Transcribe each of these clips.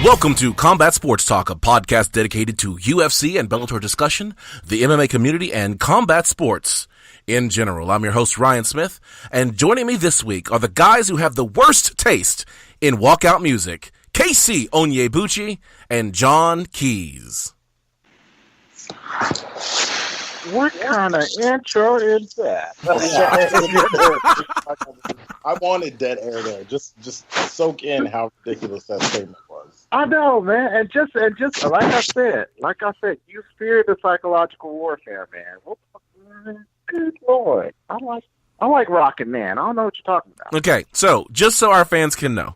Welcome to Combat Sports Talk, a podcast dedicated to UFC and Bellator discussion, the MMA community, and combat sports in general. I'm your host, Ryan Smith, and joining me this week are the guys who have the worst taste in walkout music, KC Onyebuchi and John Keys. What kind of intro is that? I wanted dead air there. Just soak in how ridiculous that statement was. I know, man, and just like I said, you fear the psychological warfare, man. Good Lord, I like rocking, man. I don't know what you're talking about. Okay, so just so our fans can know,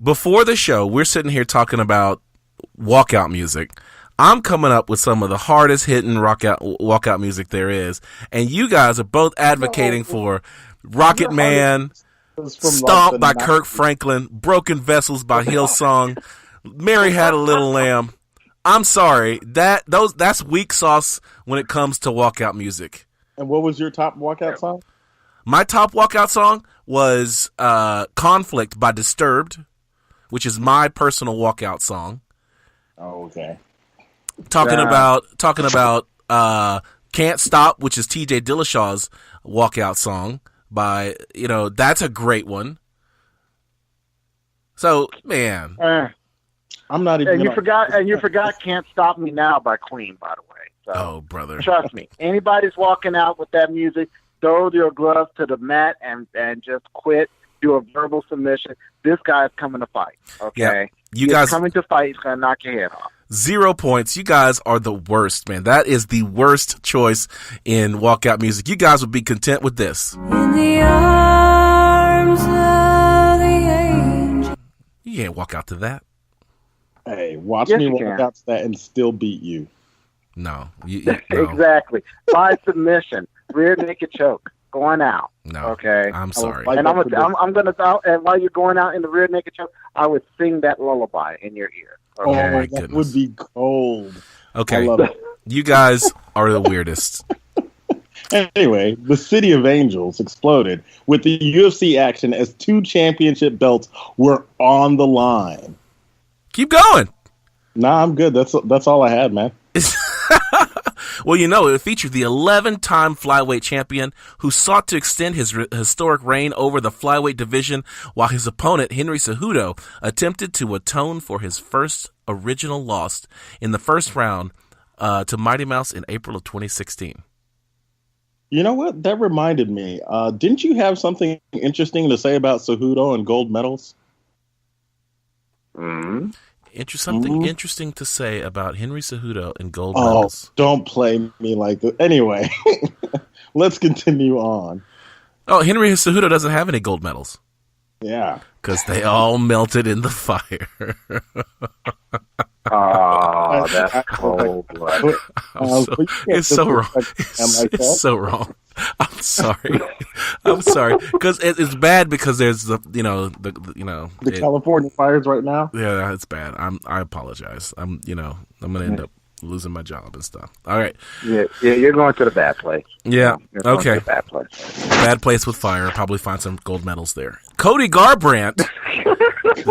before the show, we're sitting here talking about walkout music. I'm coming up with some of the hardest hitting walkout music there is, and you guys are both advocating for Rocket Man, Stomp by Kirk Franklin, Broken Vessels by Hillsong, Mary Had a Little Lamb. I'm sorry, that's weak sauce when it comes to walkout music. And what was your top walkout song? My top walkout song was Conflict by Disturbed, which is my personal walkout song. Oh, okay. Talking about Can't Stop, which is TJ Dillashaw's walkout song by, that's a great one. So, man. I'm not even. You forgot Can't Stop Me Now by Queen, by the way. So, oh, brother. Trust me. Anybody's walking out with that music, throw your gloves to the mat and just quit. Do a verbal submission. This guy's coming to fight. Okay? Yeah, guys coming to fight. He's going to knock your head off. 0 points. You guys are the worst, man. That is the worst choice in walkout music. You guys would be content with this. In the arms of the angel. You can't walk out to that. Hey, watch me walk out to that and still beat you. No. No. Exactly. By submission. Rear naked choke. Going out. No. Okay. I'm sorry. And I'm gonna and while you're going out in the rear naked choke, I would sing that lullaby in your ear. Okay? Oh my goodness. That would be cold. Okay. I love it. You guys are the weirdest. Anyway, the City of Angels exploded with the UFC action as 2 championship belts were on the line. Keep going. Nah, I'm good. That's all I had, man. Well, it featured the 11-time flyweight champion who sought to extend his historic reign over the flyweight division, while his opponent, Henry Cejudo, attempted to atone for his first original loss in the first round to Mighty Mouse in April of 2016. You know what? That reminded me. Didn't you have something interesting to say about Cejudo and gold medals? Mm-hmm. Something interesting to say about Henry Cejudo and gold medals. Oh, don't play me like that. Anyway, let's continue on. Oh, Henry Cejudo doesn't have any gold medals. Yeah. Because they all melted in the fire. Oh, that's cold blood. It's so wrong. It's so wrong. I'm sorry. Because it's bad because there's the California fires right now. Yeah, it's bad. I apologize. I'm gonna end up losing my job and stuff. All right. Yeah, you're going to the bad place. Yeah. Okay. To the bad place. Bad place with fire. I'll probably find some gold medals there. Cody Garbrandt,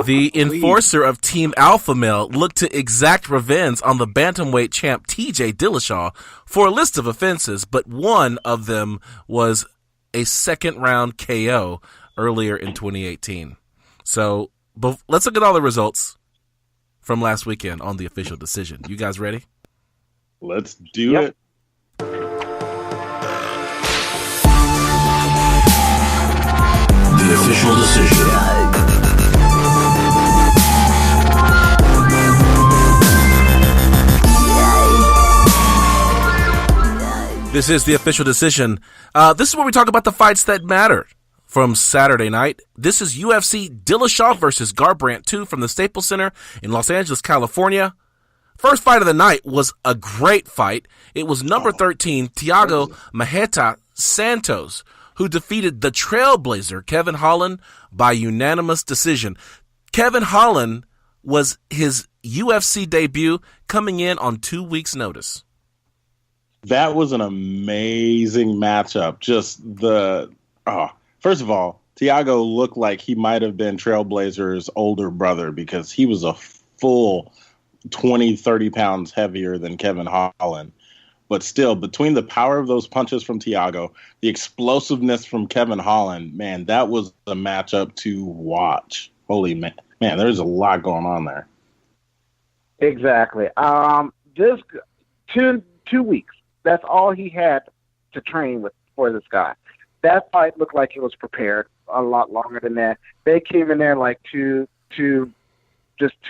the enforcer of Team Alpha Male, looked to exact revenge on the bantamweight champ TJ Dillashaw for a list of offenses, but one of them was a second-round KO earlier in 2018. So let's look at all the results from last weekend on the official decision. You guys ready? Let's do it. The official decision. This is the official decision. This is where we talk about the fights that matter from Saturday night. This is UFC Dillashaw versus Garbrandt 2 from the Staples Center in Los Angeles, California. First fight of the night was a great fight. It was number 13, Thiago Marreta Santos, who defeated the Trailblazer, Kevin Holland, by unanimous decision. Kevin Holland was his UFC debut, coming in on 2 weeks' notice. That was an amazing matchup. First of all, Thiago looked like he might have been Trailblazer's older brother because he was a full 20, 30 pounds heavier than Kevin Holland. But still, between the power of those punches from Thiago, the explosiveness from Kevin Holland, man, that was a matchup to watch. Holy man, there's a lot going on there. Exactly. Just 2 weeks. That's all he had to train with for this guy. That fight looked like it was prepared a lot longer than that. They came in there like two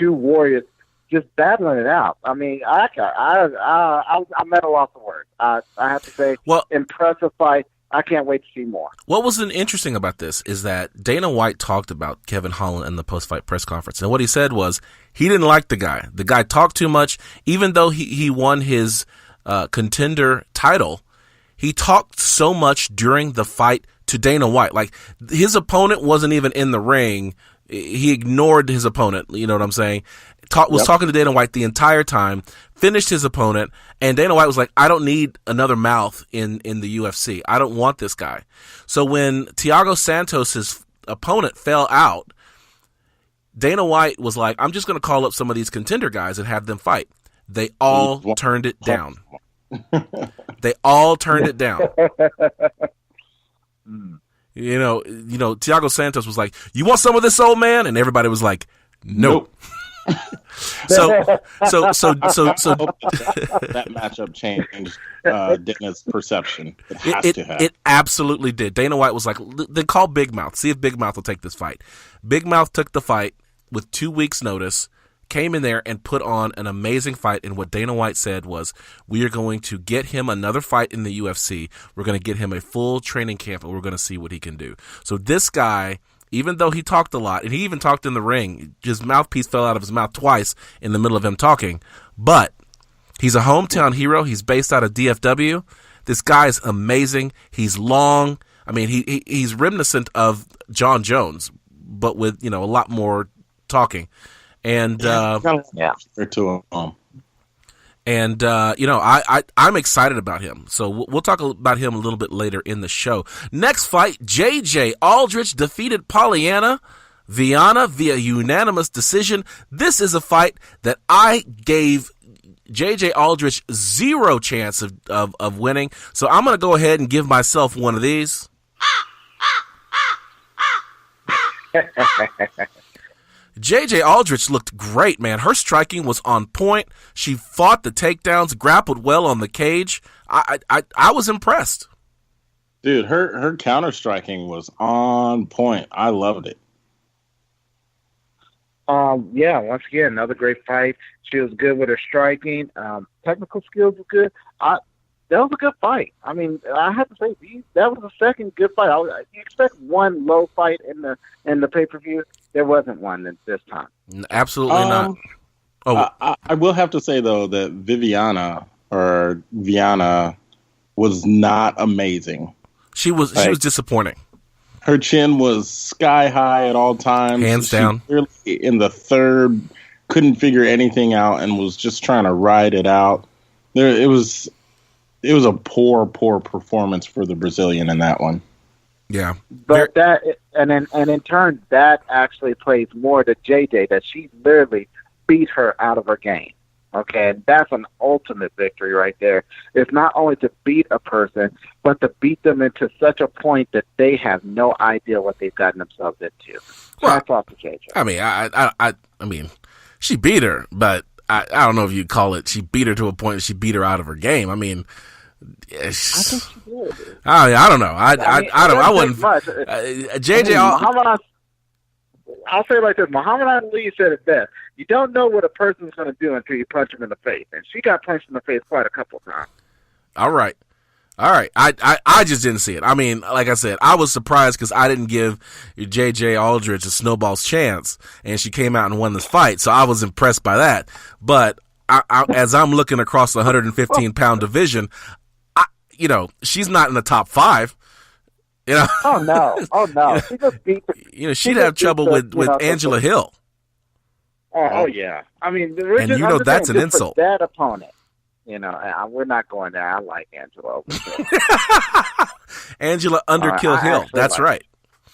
warriors, just battling it out. I mean, I'm at a loss of words. I have to say, impressive fight. I can't wait to see more. What was interesting about this is that Dana White talked about Kevin Holland in the post-fight press conference. And what he said was he didn't like the guy. The guy talked too much. Even though he won his contender title, he talked so much during the fight to Dana White. Like, his opponent wasn't even in the ring. He ignored his opponent. You know what I'm saying? Was talking to Dana White the entire time, finished his opponent, and Dana White was like, I don't need another mouth in the UFC. I don't want this guy. So when Thiago Santos' opponent fell out, Dana White was like, I'm just going to call up some of these contender guys and have them fight. They all turned it down. They all turned it down. You know, Thiago Santos was like, you want some of this, old man? And everybody was like, nope. So that matchup changed Dana's perception. It has to have. It absolutely did. Dana White was like, then call Big Mouth. See if Big Mouth will take this fight. Big Mouth took the fight with 2 weeks' notice, came in there and put on an amazing fight. And what Dana White said was, we are going to get him another fight in the UFC. We're going to get him a full training camp, and we're going to see what he can do. So this guy, even though he talked a lot, and he even talked in the ring, his mouthpiece fell out of his mouth twice in the middle of him talking, but he's a hometown hero. He's based out of DFW. This guy is amazing. He's long. I mean, he's reminiscent of John Jones, but with, a lot more talking. And I'm excited about him. So we'll talk about him a little bit later in the show. Next fight, J.J. Aldrich defeated Polyana Viana via unanimous decision. This is a fight that I gave J.J. Aldrich zero chance of winning. So I'm going to go ahead and give myself one of these. J.J. Aldrich looked great, man. Her striking was on point. She fought the takedowns, grappled well on the cage. I was impressed. Dude, her counter striking was on point. I loved it. Once again, another great fight. She was good with her striking. Technical skills were good. That was a good fight. I mean, I have to say, that was the second good fight. You expect one low fight in the pay-per-view. There wasn't one this time. Absolutely not. I will have to say, though, that Viana was not amazing. She was disappointing. Her chin was sky high at all times. Hands down. Clearly in the third, couldn't figure anything out and was just trying to ride it out. It was a poor performance for the Brazilian in that one. Yeah. But in turn, that actually plays more to JJ, that she literally beat her out of her game. Okay, and that's an ultimate victory right there. It's not only to beat a person, but to beat them into such a point that they have no idea what they've gotten themselves into. Well, that's off to JJ. I mean, I mean, she beat her, but I don't know if you call it. She beat her to a point that she beat her out of her game. I mean, I think she did. I don't know. I wouldn't. JJ. I'll say it like this. Muhammad Ali said it best. You don't know what a person's going to do until you punch him in the face. And she got punched in the face quite a couple of times. All right. I just didn't see it. I mean, like I said, I was surprised because I didn't give J.J. Aldrich a snowball's chance, and she came out and won this fight. So I was impressed by that. But as I'm looking across the 115-pound division, she's not in the top 5. Oh no! She just beat. She'd have trouble with Angela Hill. Oh yeah. I mean, that's an insult. That opponent. We're not going there. I like Angela Overkill. Angela Underkill Hill. That's right.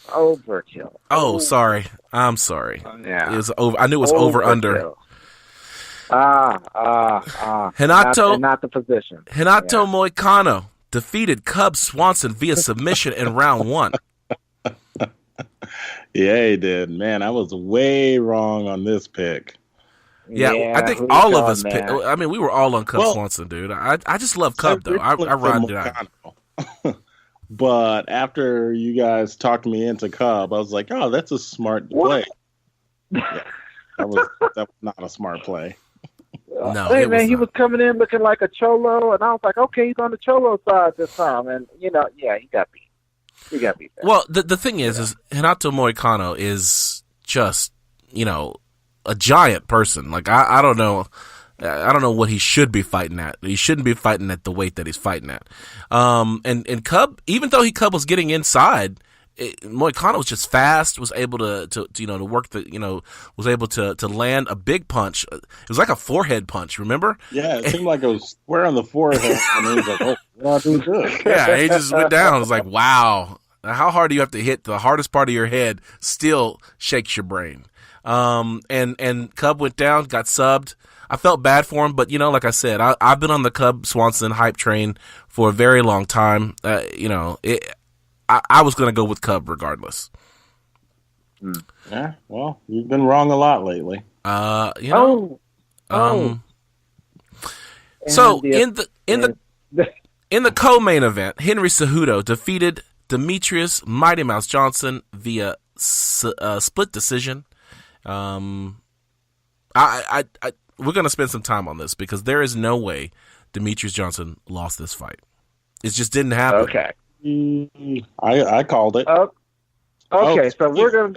Overkill. Oh, sorry. I'm sorry. Yeah. It was over. I knew it was over under. Renato, not the position. Renato Moicano defeated Cub Swanson via submission in round 1. Yeah, he did. Man, I was way wrong on this pick. Yeah, I think all of us. We were all on Cub Swanson, dude. I just love Cub though. I ride it out. But after you guys talked me into Cub, I was like, oh, that's a smart play. Yeah, that was not a smart play. No, hey man, he was coming in looking like a cholo, and I was like, okay, he's on the cholo side this time, and he got beat. He got beat. Well, the thing is Renato Moicano is just a giant person. Like I don't know what he should be fighting at. He shouldn't be fighting at the weight that he's fighting at. And Cub, even though Cub was getting inside, Moicano was just fast. Was able to work was able to land a big punch. It was like a forehead punch. Remember? Yeah, it seemed like it was square on the forehead, and he was like, "Oh, well, do good." Yeah, he just went down. It was like, wow. How hard do you have to hit? The hardest part of your head still shakes your brain. And Cub went down, got subbed. I felt bad for him, but like I said, I've been on the Cub Swanson hype train for a very long time. I was going to go with Cub regardless. Yeah, well, you've been wrong a lot lately. So in the co-main event, Henry Cejudo defeated Demetrious Mighty Mouse Johnson via split decision. We're going to spend some time on this because there is no way Demetrious Johnson lost this fight. It just didn't happen. Okay. I called it. Okay, so we're gonna.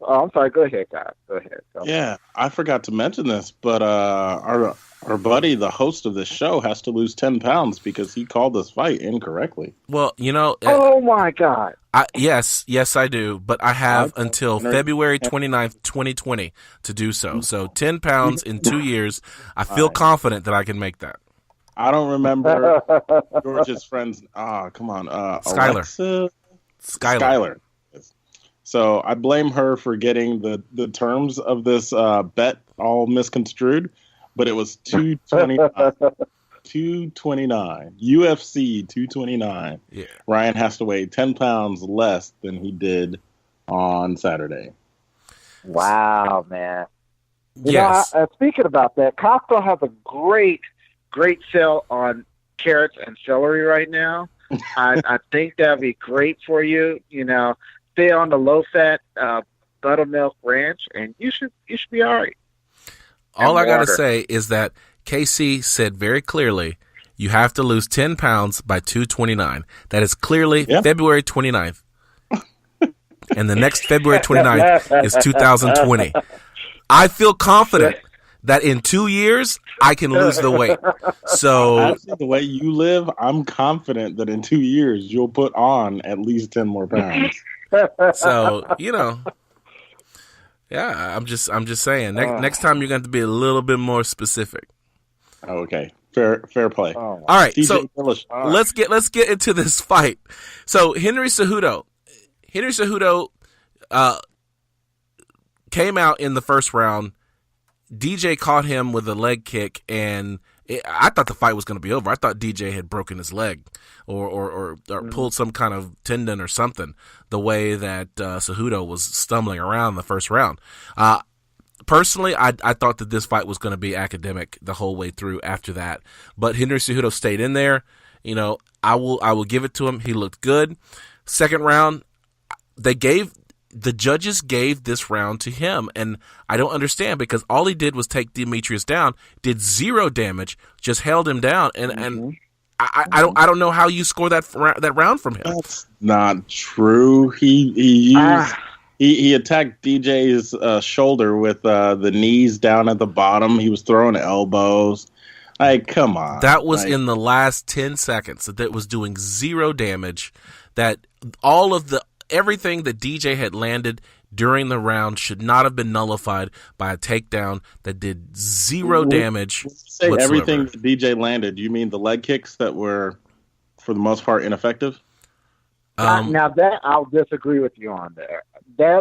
Oh, I'm sorry. Go ahead, guys. Go ahead. Yeah, I forgot to mention this, but our buddy, the host of this show, has to lose 10 pounds because he called this fight incorrectly. Well, oh my God. Yes, I do, but I have until February 29th, 2020 to do so. So 10 pounds in 2 years. I feel confident that I can make that. I don't remember George's friends. Come on. Skylar. So I blame her for getting the terms of this bet all misconstrued, but it was 229. 229. UFC 229. Yeah. Ryan has to weigh 10 pounds less than he did on Saturday. Wow, man. Yes. Speaking about that, Costco has a great sale on carrots and celery right now. I think that'd be great for you. Stay on the low-fat buttermilk ranch, and you should be all right. All I got to say is that KC said very clearly, you have to lose 10 pounds by 2/29. That is clearly February 29th. And the next February 29th is 2020. I feel confident that in 2 years, I can lose the weight. So actually, the way you live, I'm confident that in 2 years, you'll put on at least 10 more pounds. So, yeah, I'm just saying. Next time, you're going to have to be a little bit more specific. Okay, fair play. All right, so let's get into this fight. So Henry Cejudo came out in the first round. DJ caught him with a leg kick, and I thought the fight was going to be over. I thought DJ had broken his leg or pulled some kind of tendon or something, the way that Cejudo was stumbling around in the first round. Personally, I thought that this fight was going to be academic the whole way through after that. But Henry Cejudo stayed in there. I will give it to him. He looked good. Second round, the judges gave this round to him, and I don't understand because all he did was take Demetrious down, did zero damage, just held him down, and I don't know how you score that round from him. That's not true. He attacked DJ's shoulder with the knees down at the bottom. He was throwing elbows. Come on. That was in the last 10 seconds. That was doing zero damage. That everything that DJ had landed during the round should not have been nullified by a takedown that did zero damage. Say everything that DJ landed. You mean the leg kicks that were, for the most part, ineffective? Now that I'll disagree with you on there.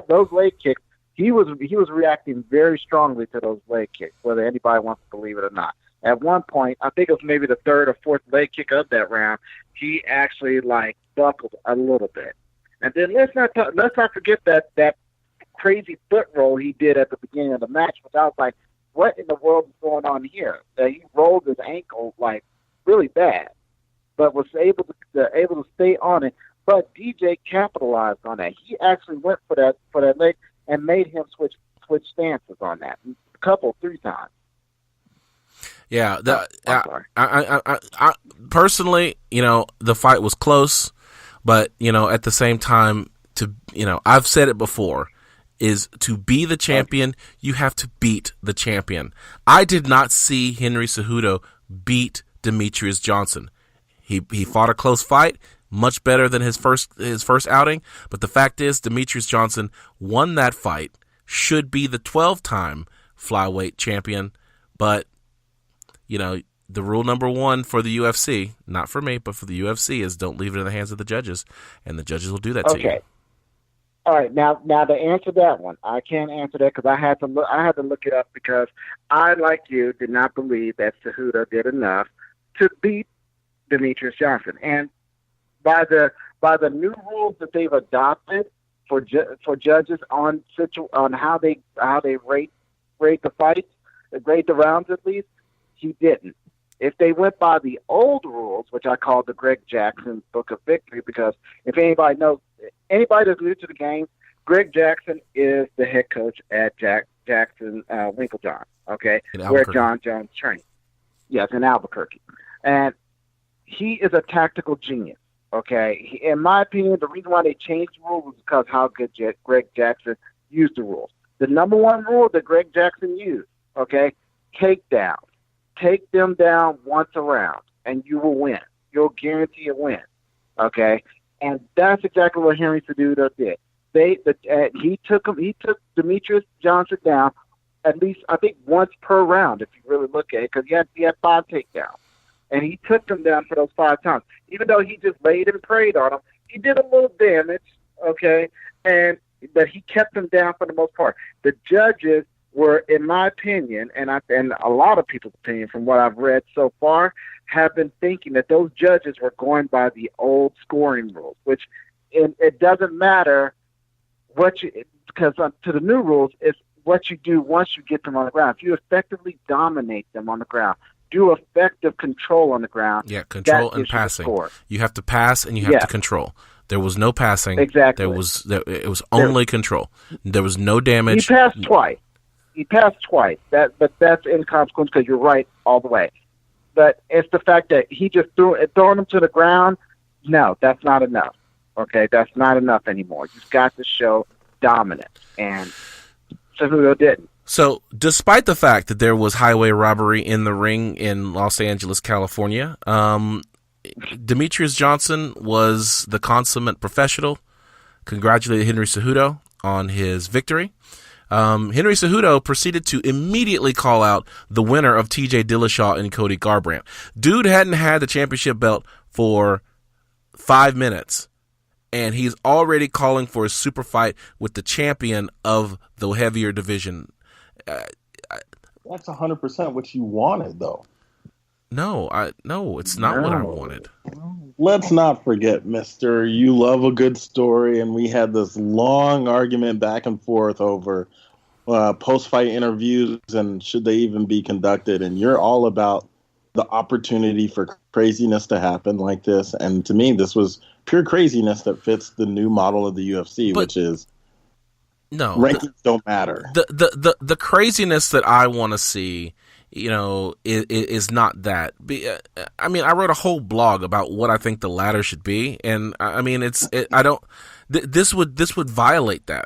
Those leg kicks, he was reacting very strongly to those leg kicks, whether anybody wants to believe it or not. At one point, I think it was maybe the third or fourth leg kick of that round, he actually buckled a little bit. And then let's not forget that crazy foot roll he did at the beginning of the match, which I was like, what in the world is going on here? That he rolled his ankle really bad, but was able to stay on it. But DJ capitalized on that. He actually went for that leg and made him switch stances on that three times. Yeah, I personally, the fight was close, but at the same time, I've said it before, is to be the champion, you have to beat the champion. I did not see Henry Cejudo beat Demetrious Johnson. He fought a close fight, much better than his first outing, but the fact is Demetrious Johnson won that fight, should be the 12-time flyweight champion, but the rule number one for the UFC, not for me, but for the UFC, is don't leave it in the hands of the judges, and the judges will do that to you. Okay. All right. Now to answer that one, I can't answer that because I had to look it up because I, like you, did not believe that Cejudo did enough to beat Demetrious Johnson. And by the new rules that they've adopted for judges on how they rate the fights, rate the rounds at least, he didn't. If they went by the old rules, which I call the Greg Jackson Book of Victory, because if anybody that's new to the game, Greg Jackson is the head coach at Jackson Winklejohn, okay, where John Jones trained. Yes, in Albuquerque. And he is a tactical genius, okay? In my opinion, the reason why they changed the rules was because how good Greg Jackson used the rules. The number one rule that Greg Jackson used, okay, takedown. Take them down once a round, and you will win. You'll guarantee a win, okay? And that's exactly what Henry Cejudo did. He took Demetrious Johnson down at least, I think, once per round, if you really look at it, because he had 5 takedowns. And he took them down for those 5 times. Even though he just laid and prayed on them, he did a little damage, okay? But he kept them down for the most part. The judges were, in my opinion, and a lot of people's opinion from what I've read so far, have been thinking that those judges were going by the old scoring rules, which it doesn't matter because to the new rules, it's what you do once you get them on the ground. If you effectively dominate them on the ground, do effective control on the ground. Yeah, control and passing. You have to pass and you have to control. There was no passing. Exactly. It was only control. There was no damage. He passed twice. But that's inconsequential because you're right all the way. But it's the fact that he just throwing him to the ground. No, that's not enough. Okay, that's not enough anymore. You've got to show dominance, and Cejudo didn't. So, despite the fact that there was highway robbery in the ring in Los Angeles, California, Demetrious Johnson was the consummate professional. Congratulated Henry Cejudo on his victory. Henry Cejudo proceeded to immediately call out the winner of TJ Dillashaw and Cody Garbrandt. Dude hadn't had the championship belt for 5 minutes, and he's already calling for a super fight with the champion of the heavier division. That's 100% what you wanted, though. No, it's not what I wanted. Let's not forget, mister, you love a good story, and we had this long argument back and forth over post-fight interviews and should they even be conducted, and you're all about the opportunity for craziness to happen like this, and to me, this was pure craziness that fits the new model of the UFC, which is rankings don't matter. The craziness that I want to see, is not that. I mean, I wrote a whole blog about what I think the ladder should be, and I mean, this would violate that.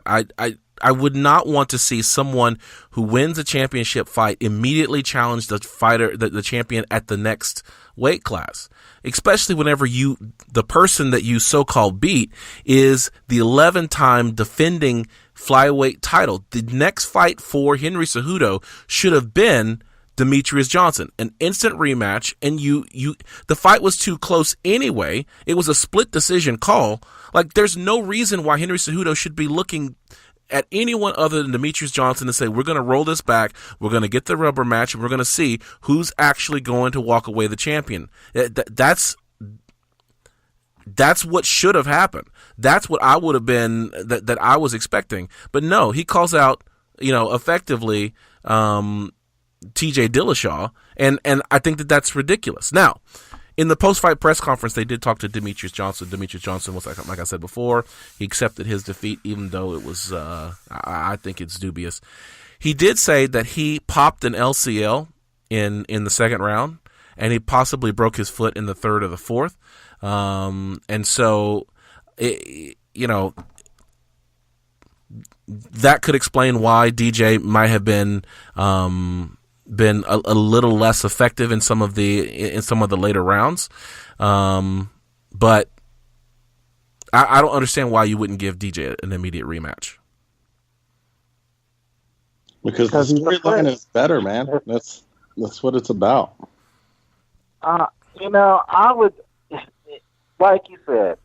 I would not want to see someone who wins a championship fight immediately challenge the fighter, the champion at the next weight class, especially whenever the person that you so-called beat is the 11-time defending flyweight title. The next fight for Henry Cejudo should have been Demetrious Johnson, an instant rematch, and the fight was too close anyway. It was a split decision call. Like, there's no reason why Henry Cejudo should be looking at anyone other than Demetrious Johnson to say, we're going to roll this back, we're going to get the rubber match, and we're going to see who's actually going to walk away the champion. That's what should have happened. That's what I would have been, that I was expecting. But no, he calls out, effectively, TJ Dillashaw, and I think that that's ridiculous. Now, in the post-fight press conference, they did talk to Demetrious Johnson. Demetrious Johnson was, like I said before, he accepted his defeat, even though it was, I think it's dubious. He did say that he popped an LCL in the second round, and he possibly broke his foot in the third or the fourth. And so, that could explain why DJ might have been a little less effective in some of the later rounds. But I don't understand why you wouldn't give DJ an immediate rematch. Because the storyline is better, man. That's what it's about. I would, like you said,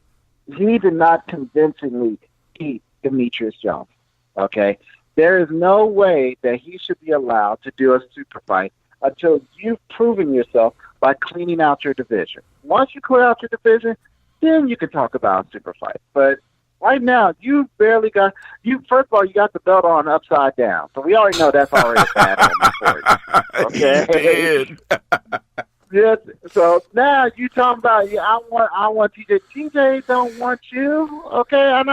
he did not convincingly beat Demetrious Johnson. Okay? There is no way that he should be allowed to do a super fight until you've proven yourself by cleaning out your division. Once you clear out your division, then you can talk about a super fight. But right now, you barely got first of all, you got the belt on upside down. So we already know that's already a bad one for you. Okay. He did. Yes. So now you talking about I want TJ. TJ don't want you. Okay, and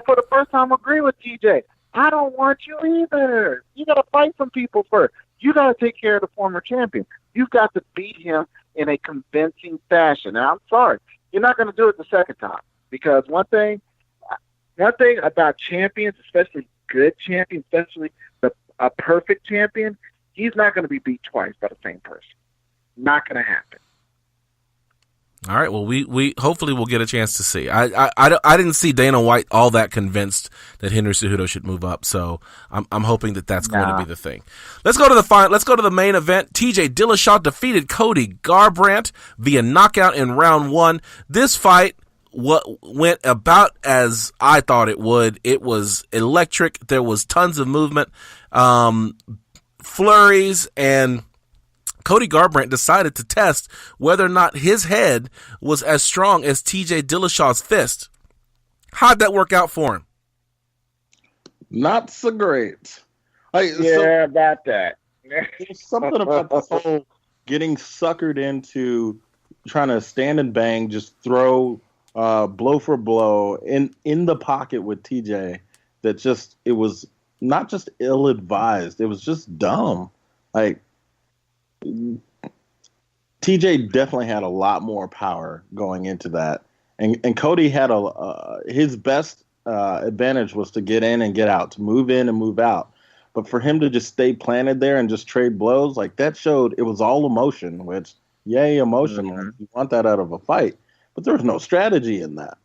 for the first time agree with TJ. I don't want you either. You got to fight some people first. You got to take care of the former champion. You've got to beat him in a convincing fashion. And I'm sorry, you're not going to do it the second time, because one thing about champions, especially good champions, especially a perfect champion, he's not going to be beat twice by the same person. Not going to happen. All right. Well, we hopefully we'll get a chance to see. I didn't see Dana White all that convinced that Henry Cejudo should move up, so I'm hoping that's going to be the thing. Let's go to the main event. TJ Dillashaw defeated Cody Garbrandt via knockout in round 1. This fight went about as I thought it would. It was electric. There was tons of movement, flurries, and Cody Garbrandt decided to test whether or not his head was as strong as TJ Dillashaw's fist. How'd that work out for him? Not so great. About that. There's something about this whole getting suckered into trying to stand and bang, just throw blow for blow in the pocket with TJ. It was not just ill-advised. It was just dumb. Like, TJ definitely had a lot more power going into that, and Cody had his best advantage was to get in and get out, to move in and move out. But for him to just stay planted there and just trade blows, like, that showed it was all emotion. Which, yay, emotion! Mm-hmm. You want that out of a fight, but there was no strategy in that.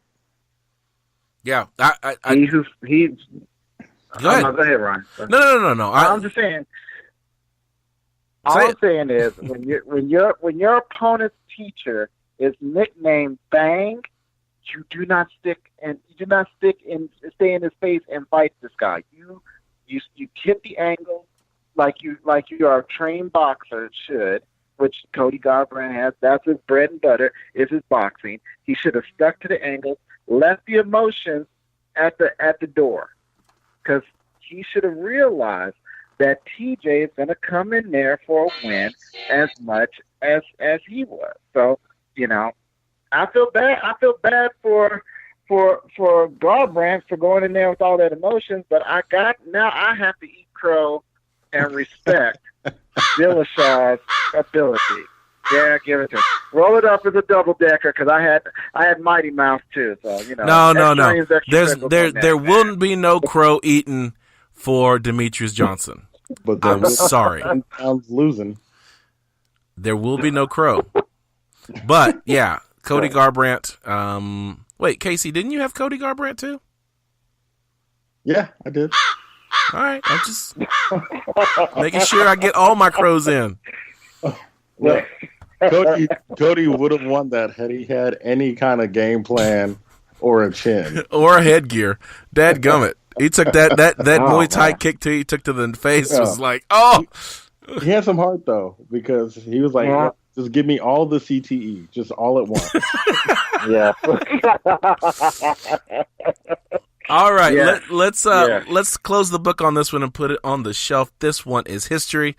Yeah, Go ahead. Go ahead, Ryan. No. I'm just saying. All I'm saying is, when your opponent's teacher is nicknamed Bang, you do not stay in his face and fight this guy. You hit the angle like you are a trained boxer should, which Cody Garbrandt has. That's his bread and butter, is his boxing. He should have stuck to the angles, left the emotions at the door, because he should have realized that TJ is going to come in there for a win as much as he was. So, I feel bad. I feel bad for Garbrandt for going in there with all that emotions, but I have to eat crow and respect Dillashaw's ability. Yeah, give it to him. Roll it up as a double decker, because I had Mighty Mouse too. So No. There will be no crow eaten for Demetrious Johnson. But I'm sorry. I'm losing. There will be no crow. But yeah, Cody Garbrandt. Wait, Casey, didn't you have Cody Garbrandt too? Yeah, I did. All right, I'm just making sure I get all my crows in. Well, Cody would have won that had he had any kind of game plan or a chin or a headgear. Dadgummit. He took that Muay Thai man. kick he took to the face Yeah. was like, oh. He had some heart though, because he was like, Yeah. just give me all the CTE, just all at once. Yeah. All right, Yeah. let's close the book on this one and put it on the shelf. This one is history.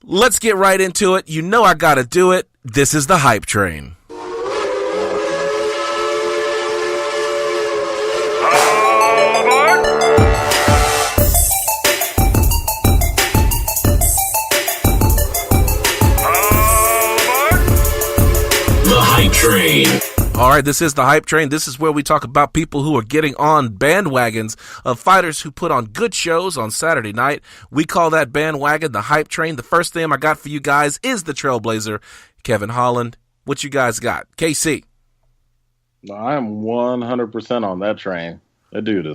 Let's get right into it. You know I got to do it. This is the Hype Train. The Hype Train. All right, this is the Hype Train. This is where we talk about people who are getting on bandwagons of fighters who put on good shows on Saturday night. We call that bandwagon the Hype Train. The first name I got for you guys is the Trailblazer, Kevin Holland. What you guys got? KC. No, I am 100% on that train. That dude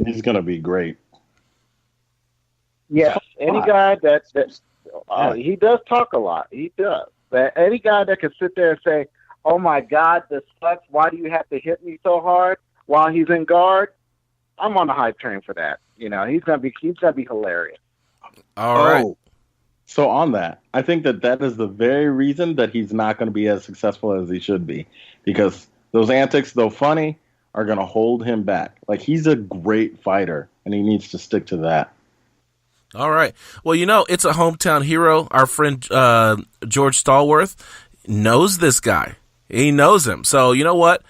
he's going to be great. Yes, any guy that he does talk a lot. He does. But any guy that can sit there and say, "Oh my God, this sucks. Why do you have to hit me so hard?" while he's in guard, I'm on the Hype Train for that. You know, he's gonna be hilarious. All right. So on that, I think that is the very reason that he's not going to be as successful as he should be, because those antics, though funny, are going to hold him back. Like, he's a great fighter, and he needs to stick to that. All right. Well, you know, it's a hometown hero. Our friend George Stallworth knows this guy. He knows him. So, you know what?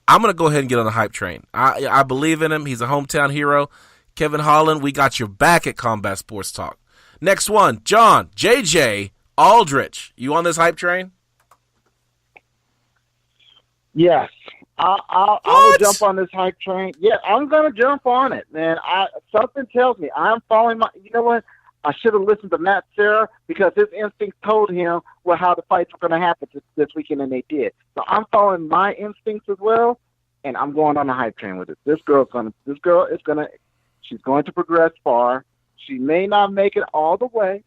I'm going to go ahead and get on the Hype Train. I believe in him. He's a hometown hero. Kevin Holland, we got your back at Combat Sports Talk. Next one, John, JJ Aldrich. You on this Hype Train? Yes. I will jump on this Hype Train. Yeah, I'm going to jump on it, man. Something tells me I'm following my. You know what? I should have listened to Matt Serra, because his instinct told him how the fights were going to happen this weekend, and they did. So I'm following my instincts as well, and I'm going on the Hype Train with it. She's going to progress far. She may not make it all the way,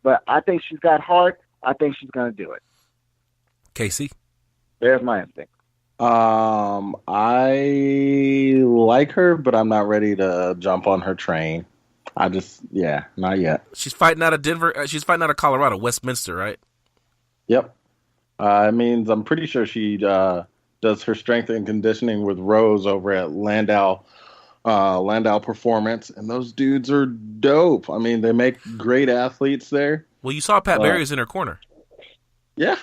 but I think she's got heart. I think she's going to do it. Casey? There's my instinct. I like her, but I'm not ready to jump on her train. Not yet. She's fighting out of Denver. She's fighting out of Colorado, Westminster, right? Yep. It means I'm pretty sure she does her strength and conditioning with Rose over at Landau Performance, and those dudes are dope. I mean, they make great athletes there. Well, you saw Pat Barry's in her corner. Yeah.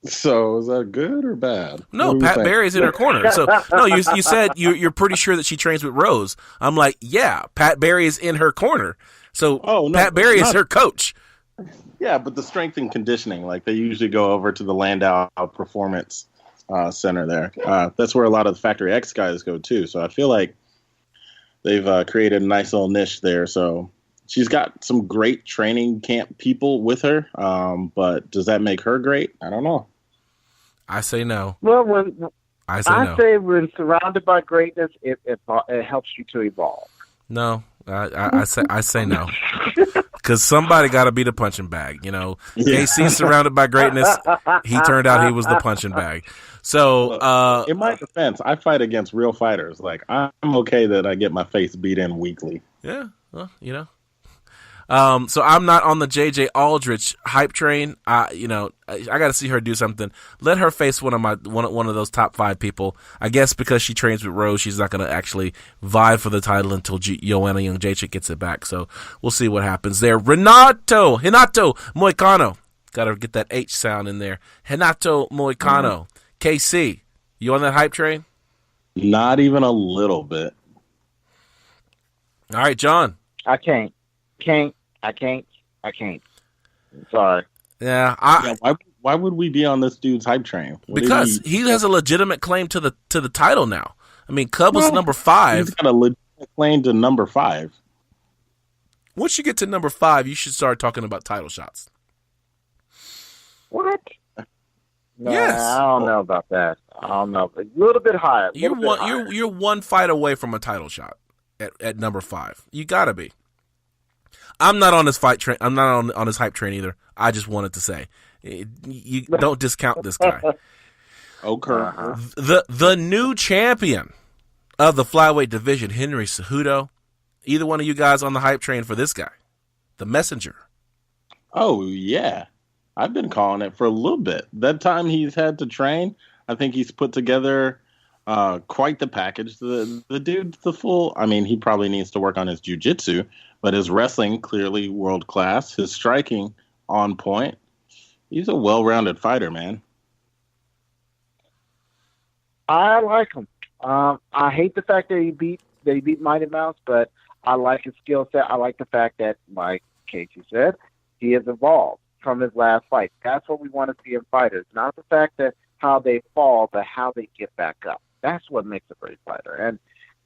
So is that good or bad? No, Pat Barry's in her corner. So no, you said you're pretty sure that she trains with Rose. I'm like, yeah, Pat Barry is in her corner. So Pat Barry is her coach. Yeah, but the strength and conditioning, like, they usually go over to the Landau Performance Center there. That's where a lot of the Factory X guys go too. So I feel like they've created a nice little niche there. So she's got some great training camp people with her. But does that make her great? I don't know. I say no. Well, I say say when surrounded by greatness, it helps you to evolve. No, I say no. Because somebody got to be the punching bag. You know, KC's surrounded by greatness. He turned out he was the punching bag. So, in my defense, I fight against real fighters. Like, I'm okay that I get my face beat in weekly. Yeah, well, you know. So I'm not on the JJ Aldrich Hype Train. I got to see her do something. Let her face one of those top 5 people. I guess because she trains with Rose, she's not going to actually vie for the title until Joanna Jędrzejczyk gets it back. So we'll see what happens there. Renato Moicano. Got to get that H sound in there. Renato Moicano. KC, you on that Hype Train? Not even a little bit. All right, John. I can't. Sorry. Yeah. Why would we be on this dude's Hype Train? Because he has a legitimate claim to the title now. I mean, Cub was number 5. He's got a legitimate claim to number 5. Once you get to number 5, you should start talking about title shots. What? No, Yes. I don't know about that. I don't know. A little bit higher. You're one fight away from a title shot at number 5. You gotta be. I'm not on this fight train. I'm not on this Hype Train either. I just wanted to say, you don't discount this guy. Okay. The new champion of the flyweight division, Henry Cejudo. Either one of you guys on the hype train for this guy, the messenger? Oh, yeah. I've been calling it for a little bit. That time he's had to train, I think he's put together quite the package. The dude's the full. I mean, he probably needs to work on his jiu-jitsu, but his wrestling, clearly world class. His striking, on point. He's a well-rounded fighter, man. I like him. I hate the fact that he beat Mighty Mouse, but I like his skill set. I like the fact that, like Casey said, he has evolved from his last fight. That's what we want to see in fighters, not the fact that how they fall, but how they get back up. That's what makes a great fighter. And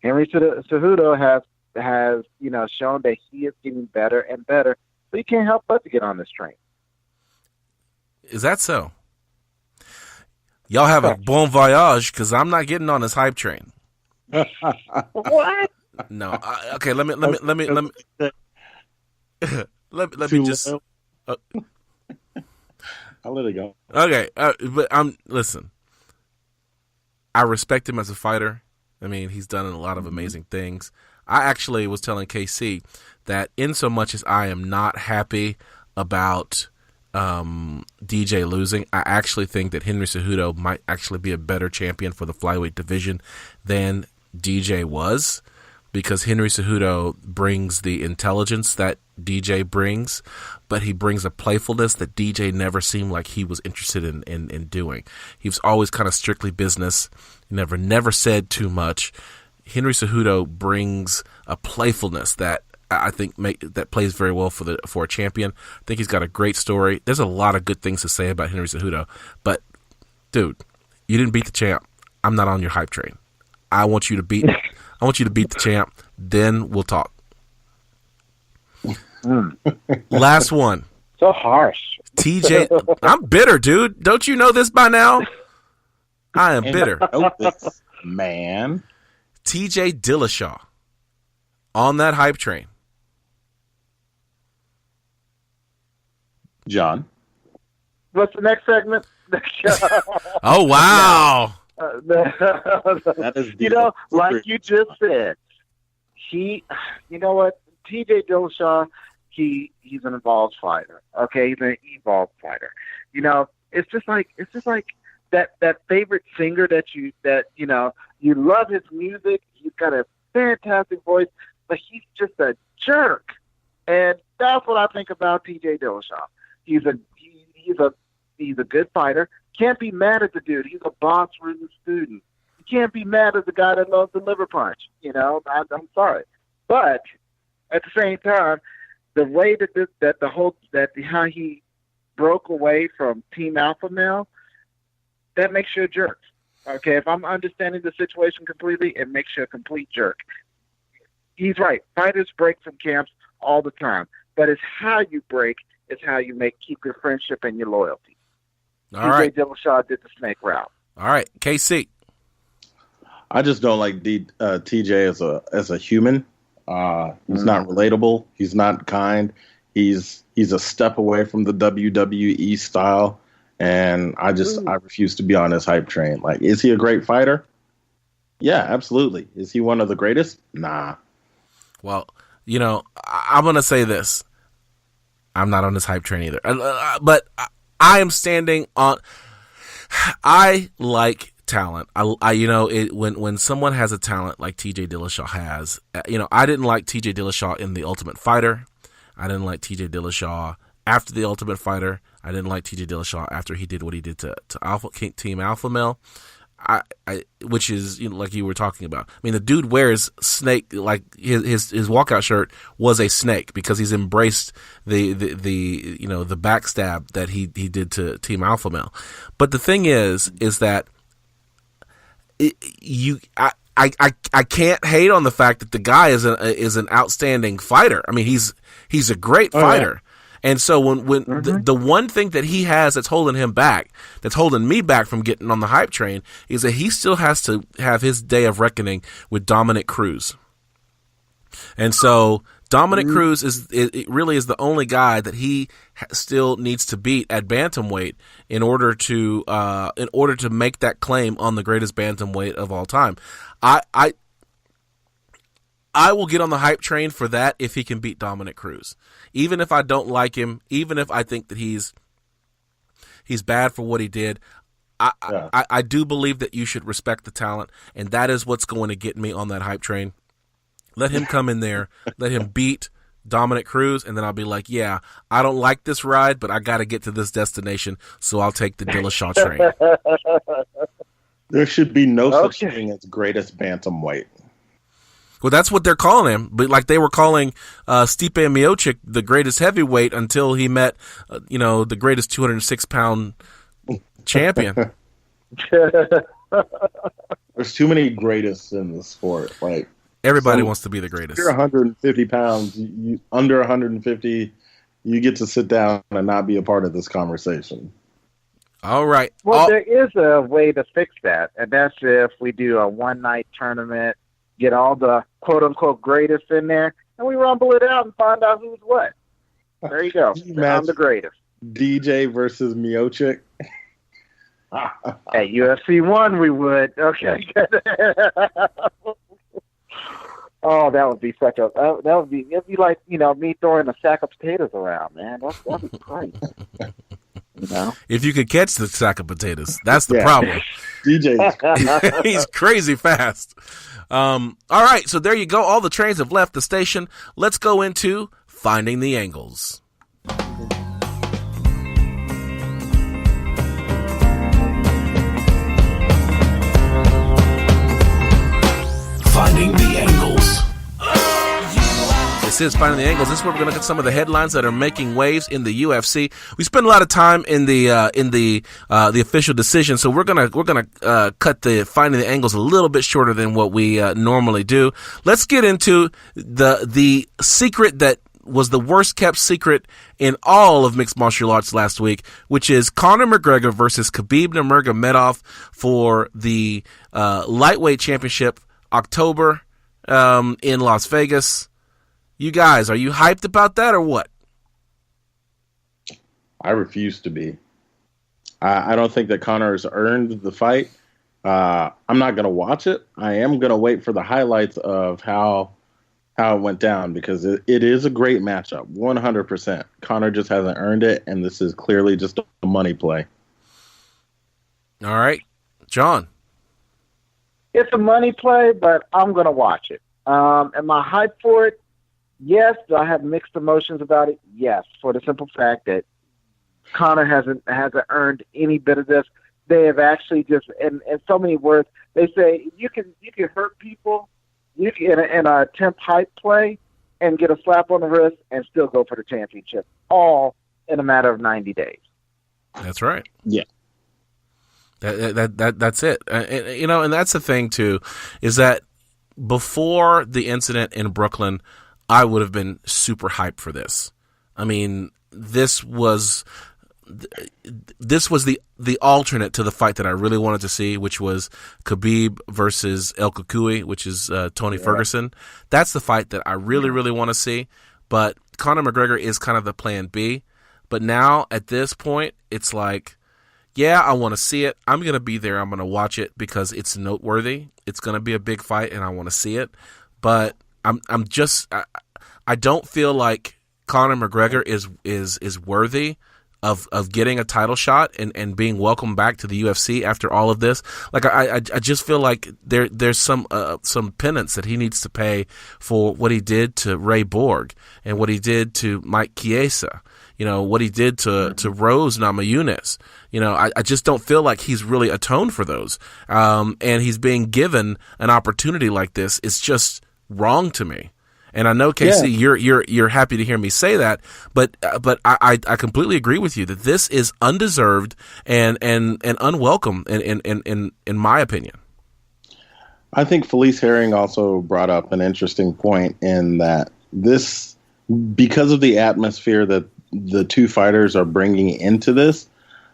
Henry Cejudo has shown that he is getting better and better. So you can't help but to get on this train. Is that so? Y'all have a bon voyage, because I'm not getting on this hype train. What? No. Okay. Let me just. I'll let it go. Okay, but listen. I respect him as a fighter. I mean, he's done a lot of amazing things. I actually was telling KC that in so much as I am not happy about DJ losing, I actually think that Henry Cejudo might actually be a better champion for the flyweight division than DJ was, because Henry Cejudo brings the intelligence that DJ brings, but he brings a playfulness that DJ never seemed like he was interested in doing. He was always kind of strictly business. He never said too much. Henry Cejudo brings a playfulness that I think that plays very well for a champion. I think he's got a great story. There's a lot of good things to say about Henry Cejudo, but dude, you didn't beat the champ. I'm not on your hype train. I want you to beat the champ. Then we'll talk. Last one. So harsh. TJ, I'm bitter, dude. Don't you know this by now? I am bitter. Man. TJ Dillashaw on that hype train. John. What's the next segment? Oh, wow. That is like you just said, TJ Dillashaw, he's an evolved fighter. Okay, he's an evolved fighter. It's just like that favorite singer that you love his music. He's got a fantastic voice, but he's just a jerk. And that's what I think about TJ Dillashaw. He's a good fighter. Can't be mad at the dude. He's a boss-ridden student. You can't be mad at the guy that loves the liver punch. I'm sorry, but at the same time, the way how he broke away from Team Alpha Male, that makes you a jerk. Okay, if I'm understanding the situation completely, it makes you a complete jerk. He's right. Fighters break from camps all the time, but it's how you break. It's how you keep your friendship and your loyalty. All right. Dillashaw did the snake route. All right, KC. I just don't like TJ as a human. He's not relatable. He's not kind. He's a step away from the WWE style, and I refuse to be on his hype train. Like, is he a great fighter? Yeah, absolutely. Is he one of the greatest? Nah. Well, I'm going to say this. I'm not on this hype train either. But I am standing on. I like talent. When someone has a talent like TJ Dillashaw has, I didn't like TJ Dillashaw in The Ultimate Fighter. I didn't like TJ Dillashaw after The Ultimate Fighter. I didn't like TJ Dillashaw after he did what he did to Team Alpha Male. Which is like you were talking about. I mean, the dude wears snake, like his walkout shirt was a snake, because he's embraced the backstab that he did to Team Alpha Male. But the thing is that I can't hate on the fact that the guy is an outstanding fighter. I mean, he's a great fighter. Yeah. And so when the one thing that he has that's holding him back, that's holding me back from getting on the hype train, is that he still has to have his day of reckoning with Dominic Cruz. And so Dominic Cruz really is the only guy that he still needs to beat at bantamweight in order to make that claim on the greatest bantamweight of all time. I will get on the hype train for that if he can beat Dominic Cruz. Even if I don't like him, even if I think that he's bad for what he did, I do believe that you should respect the talent, and that is what's going to get me on that hype train. Let him come in there, let him beat Dominic Cruz, and then I'll be like, yeah, I don't like this ride, but I got to get to this destination, so I'll take the Dillashaw train. There should be no such thing as greatest bantamweight. Well, that's what they're calling him, but like they were calling Stipe Miocic the greatest heavyweight until he met, the greatest 206-pound champion. There's too many greatest in the sport. Like everybody wants to be the greatest. If you're 150 pounds, under 150, you get to sit down and not be a part of this conversation. All right. Well, there is a way to fix that, and that's if we do a one-night tournament, get all the quote-unquote greatest in there, and we rumble it out and find out who's what. There you go. I'm the greatest. DJ versus Miocic. At UFC 1, we would. Okay. Oh, that would be it'd be like, me throwing a sack of potatoes around, man. That'd be great. If you could catch the sack of potatoes, that's the problem. DJ, he's crazy fast. All right, so there you go. All the trains have left the station. Let's go into Finding the Angles. Finding the Angles. This is Finding the Angles. This is where we're going to look at some of the headlines that are making waves in the UFC. We spend a lot of time in the official decision, so we're gonna cut the Finding the Angles a little bit shorter than what we normally do. Let's get into the secret that was the worst kept secret in all of mixed martial arts last week, which is Conor McGregor versus Khabib Nurmagomedov for the lightweight championship, October, in Las Vegas. You guys, are you hyped about that or what? I refuse to be. I don't think that Conor has earned the fight. I'm not going to watch it. I am going to wait for the highlights of how it went down, because it is a great matchup, 100%. Conor just hasn't earned it, and this is clearly just a money play. All right. John. It's a money play, but I'm going to watch it. Am I hyped for it? Yes. Do I have mixed emotions about it? Yes, for the simple fact that Conor hasn't earned any bit of this. They have actually just, in so many words, they say you can hurt people, you can in a temp hype play and get a slap on the wrist and still go for the championship, all in a matter of 90 days. That's right. Yeah. That's it. And that's the thing too, is that before the incident in Brooklyn, I would have been super hyped for this. I mean, this was the alternate to the fight that I really wanted to see, which was Khabib versus El Kukui, which is Tony Ferguson. That's the fight that I really, really want to see. But Conor McGregor is kind of the plan B. But now at this point, it's like, yeah, I want to see it. I'm going to be there. I'm going to watch it because it's noteworthy. It's going to be a big fight, and I want to see it. But I don't feel like Conor McGregor is worthy of getting a title shot and being welcomed back to the UFC after all of this. Like I just feel like there's some penance that he needs to pay for what he did to Ray Borg and what he did to Mike Chiesa. What he did to Rose Namajunas. I just don't feel like he's really atoned for those. And he's being given an opportunity like this. It's just wrong to me. And I know, Casey, you're happy to hear me say that, but I completely agree with you that this is undeserved and unwelcome in my opinion. I think Felice Herring also brought up an interesting point in that this, because of the atmosphere that the two fighters are bringing into this,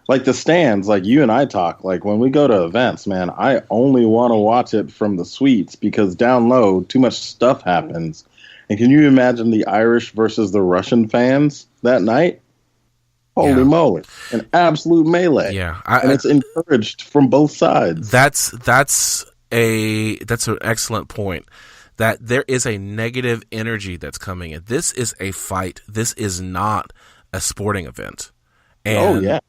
like the stands, like you and I talk, like when we go to events, man, I only want to watch it from the suites because down low, too much stuff happens. And can you imagine the Irish versus the Russian fans that night? Holy moly. An absolute melee. Yeah. And it's encouraged from both sides. That's an excellent point. that there is a negative energy that's coming in. This is a fight. This is not a sporting event. And,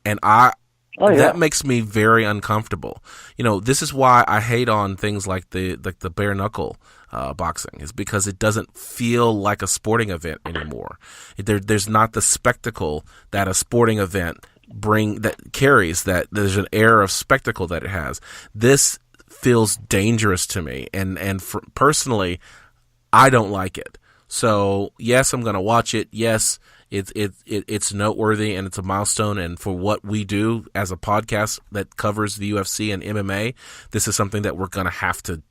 that makes me very uncomfortable. This is why I hate on things like the bare knuckle boxing, is because it doesn't feel like a sporting event anymore. There's not the spectacle that a sporting event that carries, that there's an air of spectacle that it has. This feels dangerous to me, and personally, I don't like it. So yes, I'm going to watch it. Yes, it's noteworthy and it's a milestone. And for what we do as a podcast that covers the UFC and MMA, this is something that we're going to have to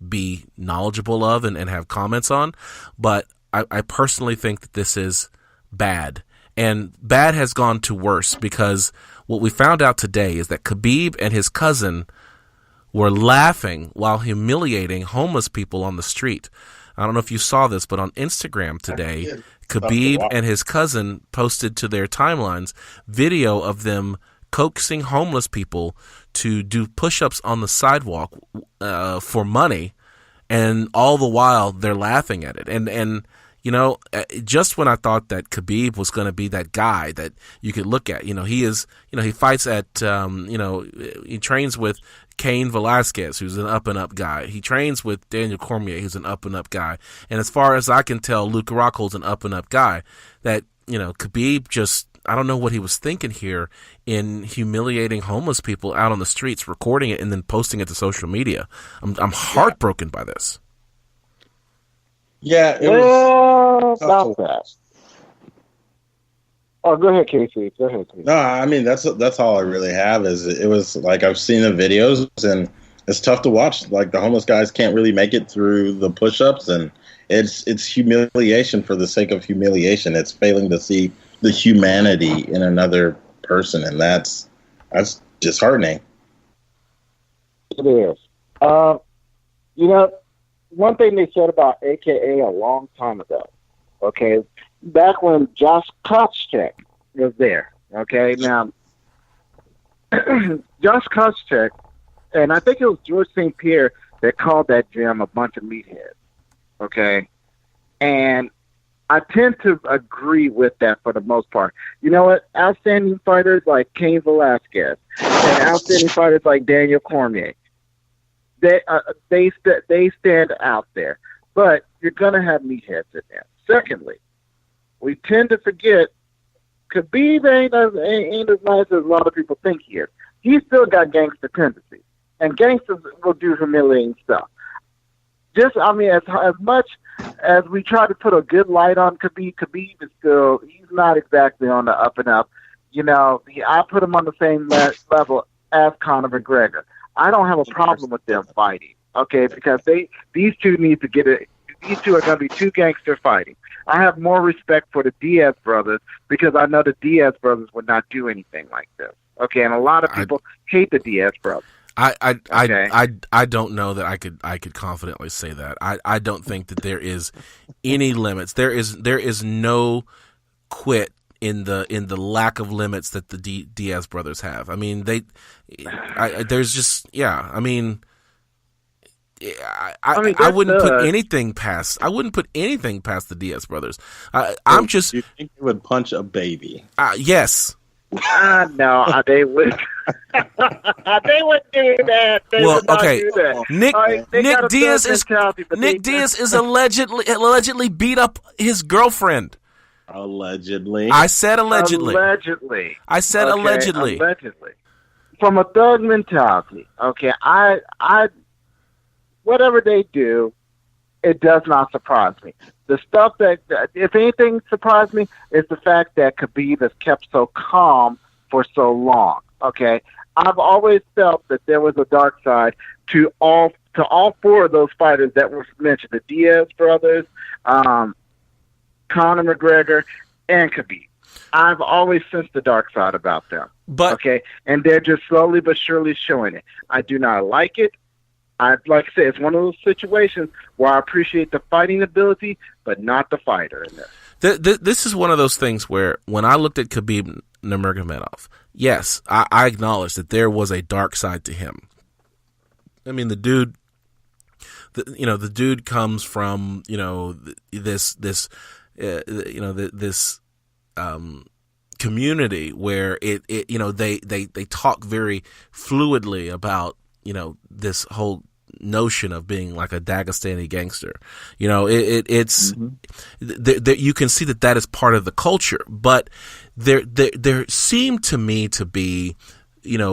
be knowledgeable of and have comments on. But I personally think that this is bad. And bad has gone to worse, because what we found out today is that Khabib and his cousin were laughing while humiliating homeless people on the street. I don't know if you saw this, but on Instagram today, Khabib and his cousin posted to their timelines video of them coaxing homeless people to do push-ups on the sidewalk for money, and all the while they're laughing at it. And just when I thought that Khabib was going to be that guy that you could look at, he fights at, he trains with Cain Velasquez, who's an up-and-up guy. He trains with Daniel Cormier, who's an up-and-up guy. And as far as I can tell, Luke Rockhold's an up-and-up guy. That, Khabib just, I don't know what he was thinking here in humiliating homeless people out on the streets, recording it, and then posting it to social media. I'm heartbroken by this. Yeah, it was about that. Oh, go ahead, Casey. Go ahead, Casey. No, I mean that's all I really have. Is it was like I've seen the videos and it's tough to watch. Like the homeless guys can't really make it through the push-ups, and it's humiliation for the sake of humiliation. It's failing to see the humanity in another person, and that's disheartening. It is. One thing they said about AKA a long time ago, okay, back when Josh Koscheck was there, okay, now, Josh Koscheck, and I think it was George St. Pierre that called that gym a bunch of meatheads, okay, and I tend to agree with that for the most part. You know what? Outstanding fighters like Cain Velasquez and outstanding fighters like Daniel Cormier, they stand out there, but you're gonna have meatheads in there. Secondly, we tend to forget Khabib ain't as nice as a lot of people think he is. He's still got gangster tendencies, and gangsters will do humiliating stuff. As much as we try to put a good light on Khabib is still, he's not exactly on the up and up. I put him on the same level as Conor McGregor. I don't have a problem with them fighting, okay, because these two need to get it. These two are going to be two gangster fighting. I have more respect for the Diaz brothers because I know the Diaz brothers would not do anything like this, okay, and a lot of people hate the Diaz brothers. I don't know that I could confidently say that. I don't think that there is any limits. There is no quit in the lack of limits that the Diaz brothers have. I mean, there's just, yeah. I mean, I wouldn't put anything past. I wouldn't put anything past the Diaz brothers. I'm just. You think you would punch a baby? Yes. No, they would. They would do that. They would not do that. Nick Diaz is allegedly beat up his girlfriend. Allegedly. I said allegedly. I said allegedly. Allegedly. From a thug mentality, okay, I whatever they do, it does not surprise me. The stuff that, if anything surprised me, is the fact that Khabib has kept so calm for so long, okay? I've always felt that there was a dark side to all four of those fighters that were mentioned, the Diaz brothers, Conor McGregor, and Khabib. I've always sensed the dark side about them, okay? And they're just slowly but surely showing it. I do not like it. Like I said, it's one of those situations where I appreciate the fighting ability, but not the fighter in this. This is one of those things where when I looked at Khabib Nurmagomedov, yes, I acknowledge that there was a dark side to him. I mean, the dude the dude comes from, this community where they talk very fluidly about, this whole notion of being like a Dagestani gangster. It's you can see that is part of the culture, but there seemed to me to be,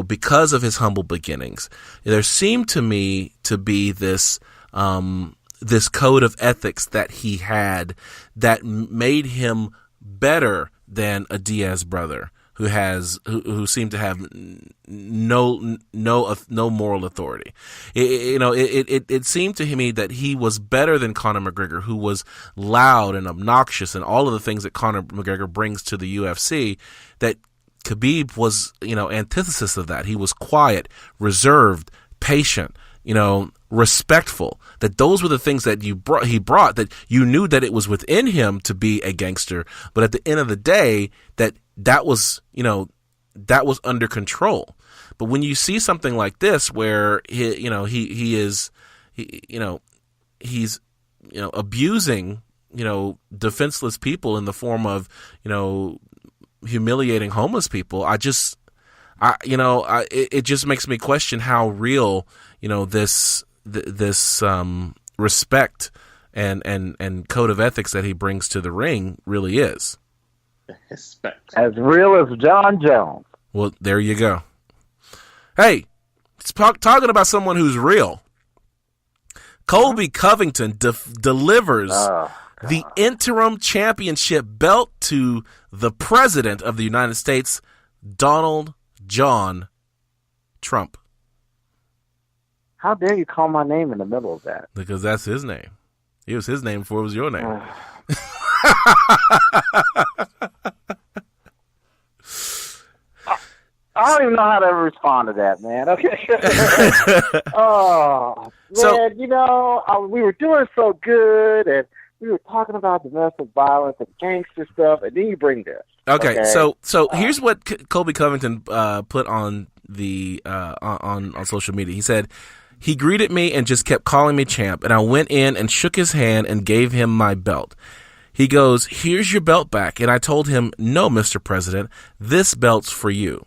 because of his humble beginnings, there seemed to me to be this code of ethics that he had that made him better than a Diaz brother who seemed to have no moral authority. It seemed to me that he was better than Conor McGregor, who was loud and obnoxious and all of the things that Conor McGregor brings to the UFC. That Khabib was, antithesis of that. He was quiet, reserved, patient, respectful. That those were the things that he brought, that you knew that it was within him to be a gangster, but at the end of the day, that was under control. But when you see something like this, where he's abusing, defenseless people in the form of, humiliating homeless people, it just makes me question how real, this respect and code of ethics that he brings to the ring really is. Respect. As real as John Jones. Well, there you go. Hey, talking about someone who's real. Colby Covington delivers the interim championship belt to the President of the United States, Donald John Trump. How dare you call my name in the middle of that? Because that's his name. It was his name before it was your name. I don't even know how to respond to that, man. Okay. Oh, man, we were doing so good, and we were talking about domestic violence and gangster stuff, and then you bring this. Okay, so here's what Colby Covington put on the on social media. He said, he greeted me and just kept calling me champ, and I went in and shook his hand and gave him my belt. He goes, here's your belt back. And I told him, no, Mr. President, this belt's for you.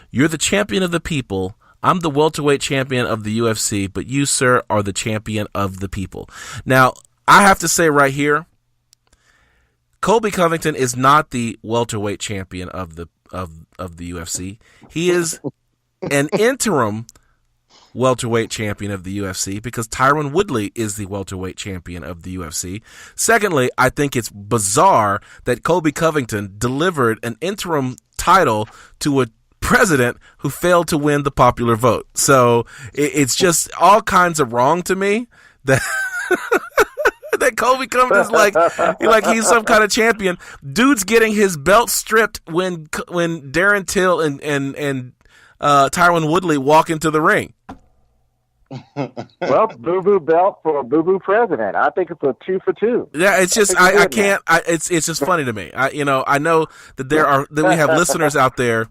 You're the champion of the people. I'm the welterweight champion of the UFC, but you, sir, are the champion of the people. Now, I have to say right here, Colby Covington is not the welterweight champion of the UFC. He is an interim welterweight champion of the UFC because Tyron Woodley is the welterweight champion of the UFC. Secondly, I think it's bizarre that Colby Covington delivered an interim title to a president who failed to win the popular vote. So it's just all kinds of wrong to me that that Colby Covington's like he's some kind of champion. Dude's getting his belt stripped when Darren Till and Tyron Woodley walk into the ring. Well, boo-boo belt for a boo-boo president. I think it's a 2 for 2. Yeah, it's just I can't. It's just funny to me. I know that we have listeners out there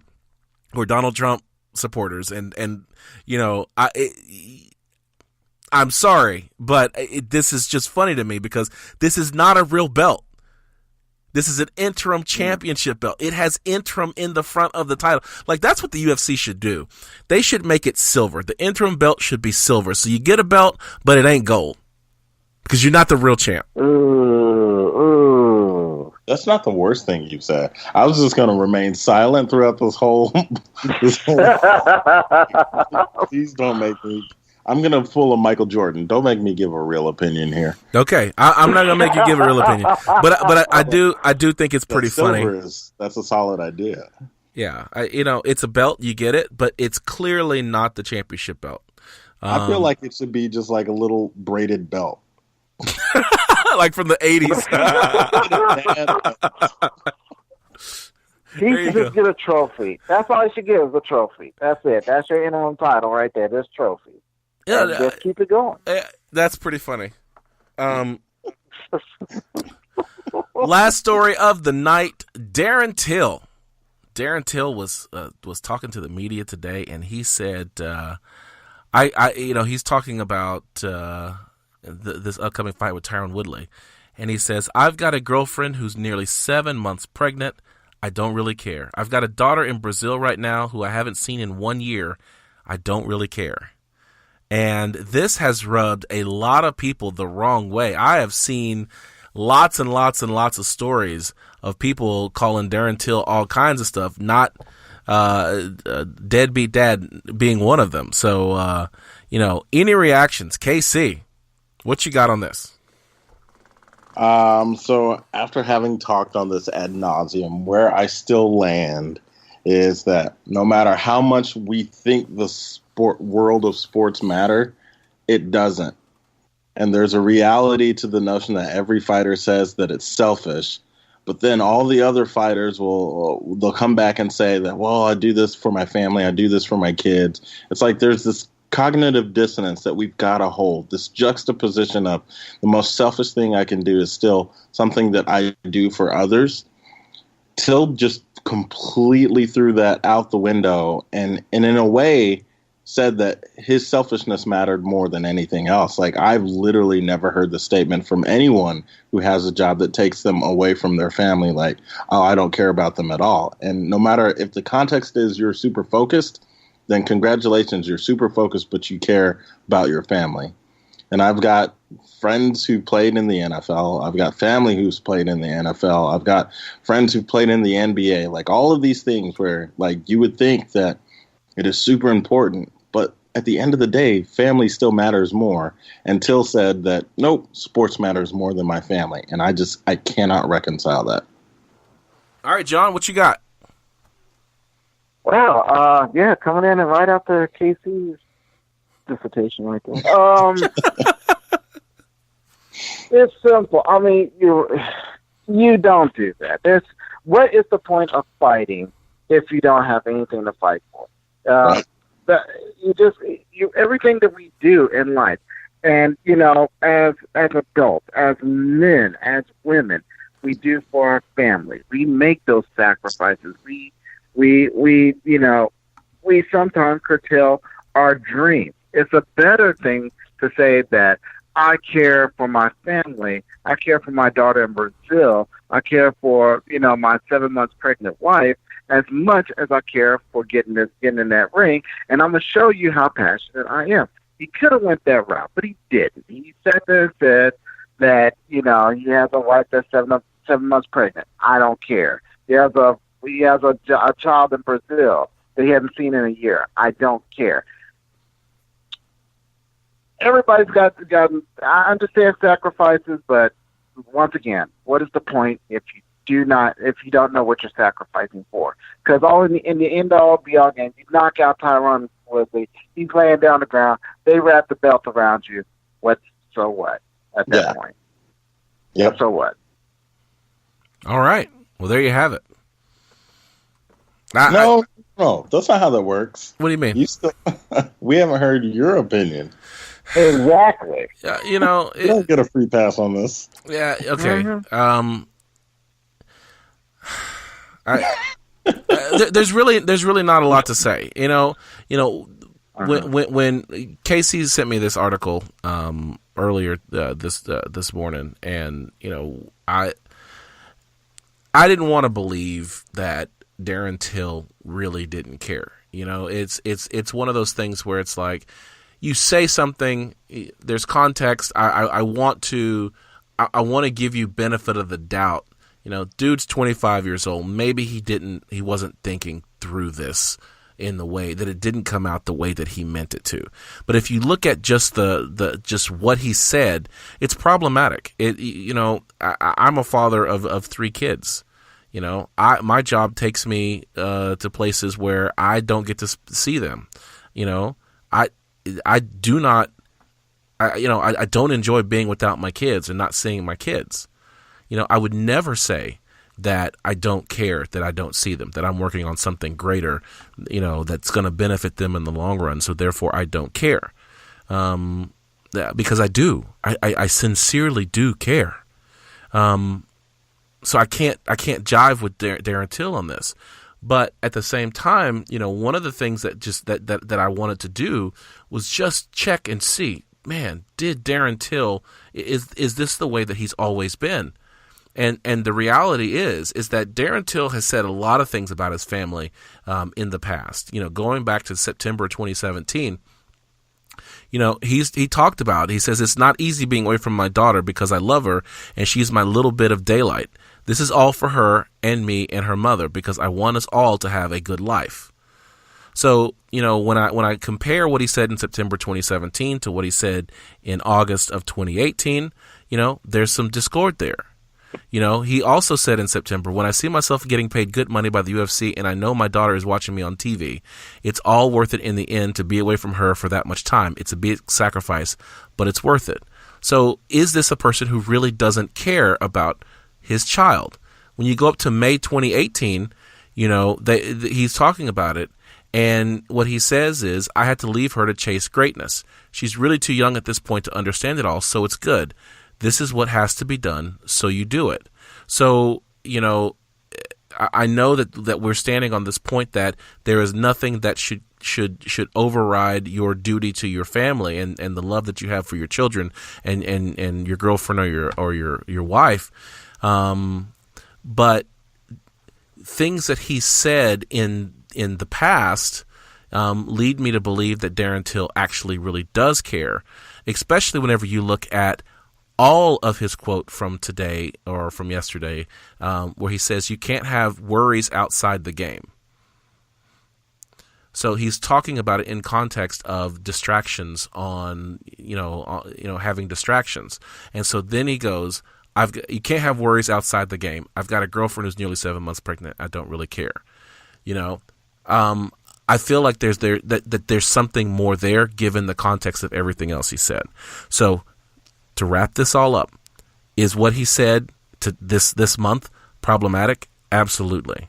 who are Donald Trump supporters, and I'm sorry, but this is just funny to me because this is not a real belt. This is an interim championship belt. It has interim in the front of the title. Like, that's what the UFC should do. They should make it silver. The interim belt should be silver. So you get a belt, but it ain't gold. Because you're not the real champ. Ooh. That's not the worst thing you said. I was just going to remain silent throughout this whole... Please don't make me... I'm going to pull a Michael Jordan. Don't make me give a real opinion here. Okay. I'm not going to make you give a real opinion. But I do think it's pretty funny. That's a solid idea. Yeah. It's a belt. You get it. But it's clearly not the championship belt. I feel like it should be just like a little braided belt. Like from the 80s. He should just get a trophy. That's all he should get is a trophy. That's it. That's your interim title right there. This trophy. Yeah, just keep it going. That's pretty funny. Last story of the night: Darren Till. Darren Till was talking to the media today, and he said, he's talking about this upcoming fight with Tyron Woodley. And he says, I've got a girlfriend who's nearly 7 months pregnant. I don't really care. I've got a daughter in Brazil right now who I haven't seen in 1 year. I don't really care. And this has rubbed a lot of people the wrong way. I have seen lots and lots and lots of stories of people calling Darren Till all kinds of stuff, not deadbeat dad being one of them. So, any reactions? KC, what you got on this? So after having talked on this ad nauseum, where I still land is that no matter how much we think the world of sports matter, it doesn't. And there's a reality to the notion that every fighter says that it's selfish, but then all the other fighters they'll come back and say that, well, I do this for my family, I do this for my kids. It's like there's this cognitive dissonance that we've got to hold, this juxtaposition of the most selfish thing I can do is still something that I do for others. Till just completely threw that out the window and in a way said that his selfishness mattered more than anything else. Like, I've literally never heard the statement from anyone who has a job that takes them away from their family, like, oh, I don't care about them at all. And no matter if the context is you're super focused, then congratulations, you're super focused, but you care about your family. And I've got friends who played in the NFL. I've got family who's played in the NFL. I've got friends who played in the NBA. Like, all of these things where, like, you would think that it is super important, but at the end of the day, family still matters more. And Till said that, nope, sports matters more than my family. And I cannot reconcile that. All right, John, what you got? Well, coming in and right after Casey's dissertation right there. It's simple. I mean, you don't do that. What is the point of fighting if you don't have anything to fight for? Right. Everything that we do in life, and as adults, as men, as women, we do for our family. We make those sacrifices. We sometimes curtail our dreams. It's a better thing to say that I care for my family. I care for my daughter in Brazil. I care for, my 7 months pregnant wife as much as I care for getting in that ring. And I'm going to show you how passionate I am. He could have went that route, but he didn't. He sat there and said that, he has a wife that's 7 months pregnant. I don't care. He has a child in Brazil that he hasn't seen in a year. I don't care. Everybody's got. I understand sacrifices, but once again, what is the point if you don't know what you're sacrificing for? Because in the end all be all game, you knock out Tyron Woodley. He's laying down the ground. They wrap the belt around you. So what at that point? Yep. So what? All right. Well, there you have it. No, that's not how that works. What do you mean? We haven't heard your opinion. Exactly. You don't get a free pass on this. Yeah. Okay. Mm-hmm. There's really not a lot to say. When Casey sent me this article earlier this morning, and I didn't want to believe that Darren Till really didn't care. It's one of those things where it's like, you say something, there's context. I want to give you benefit of the doubt. Dude's 25 years old. Maybe he wasn't thinking through this in the way that it didn't come out the way that he meant it to. But if you look at just just what he said, it's problematic. I'm a father of 3 kids. My job takes me to places where I don't get to see them. I don't enjoy being without my kids and not seeing my kids. I would never say that I don't care, that I don't see them, that I'm working on something greater, that's going to benefit them in the long run. So therefore I don't care. Because I do. I sincerely do care. So I can't jive with Darren Till on this. But at the same time, one of the things that I wanted to do was just check and see, man, did Darren Till, is this the way that he's always been? And the reality is that Darren Till has said a lot of things about his family in the past. You know, going back to September 2017, you know, he talked about, he says, it's not easy being away from my daughter because I love her and she's my little bit of daylight. This is all for her and me and her mother because I want us all to have a good life. So, you know, when I compare what he said in September 2017 to what he said in August of 2018, you know, there's some discord there. You know, he also said in September, when I see myself getting paid good money by the UFC and I know my daughter is watching me on TV, it's all worth it in the end to be away from her for that much time. It's a big sacrifice, but it's worth it. So is this a person who really doesn't care about his child? When you go up to May 2018, you know, he's talking about it. And what he says is, I had to leave her to chase greatness. She's really too young at this point to understand it all, so it's good. This is what has to be done, so you do it. So, you know, I know that we're standing on this point that there is nothing that should override your duty to your family and the love that you have for your children and your girlfriend or your wife. But things that he said in the past lead me to believe that Darren Till actually really does care, especially whenever you look at all of his quote from today or from yesterday, where he says you can't have worries outside the game. So he's talking about it in context of distractions on, having distractions. And so then he goes, you can't have worries outside the game. I've got a girlfriend who's nearly 7 months pregnant. I don't really care. I feel like there's something more there given the context of everything else he said. So to wrap this all up, is what he said to this month problematic? Absolutely.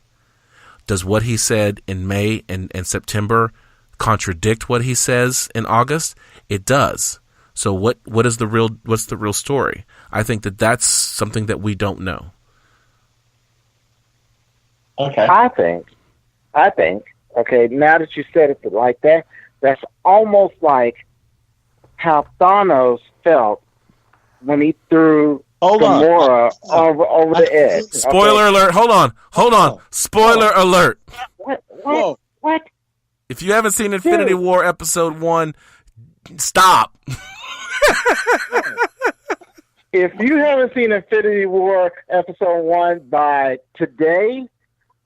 Does what he said in May and September contradict what he says in August? It does. So what's the real story? I think that's something that we don't know. Okay. I think, okay, now that you said it like that, that's almost like how Thanos felt when he threw Gamora over the edge. Spoiler alert. Hold on. Spoiler alert. What? If you haven't seen Infinity War Episode 1, stop. If you haven't seen Infinity War Episode 1 by today,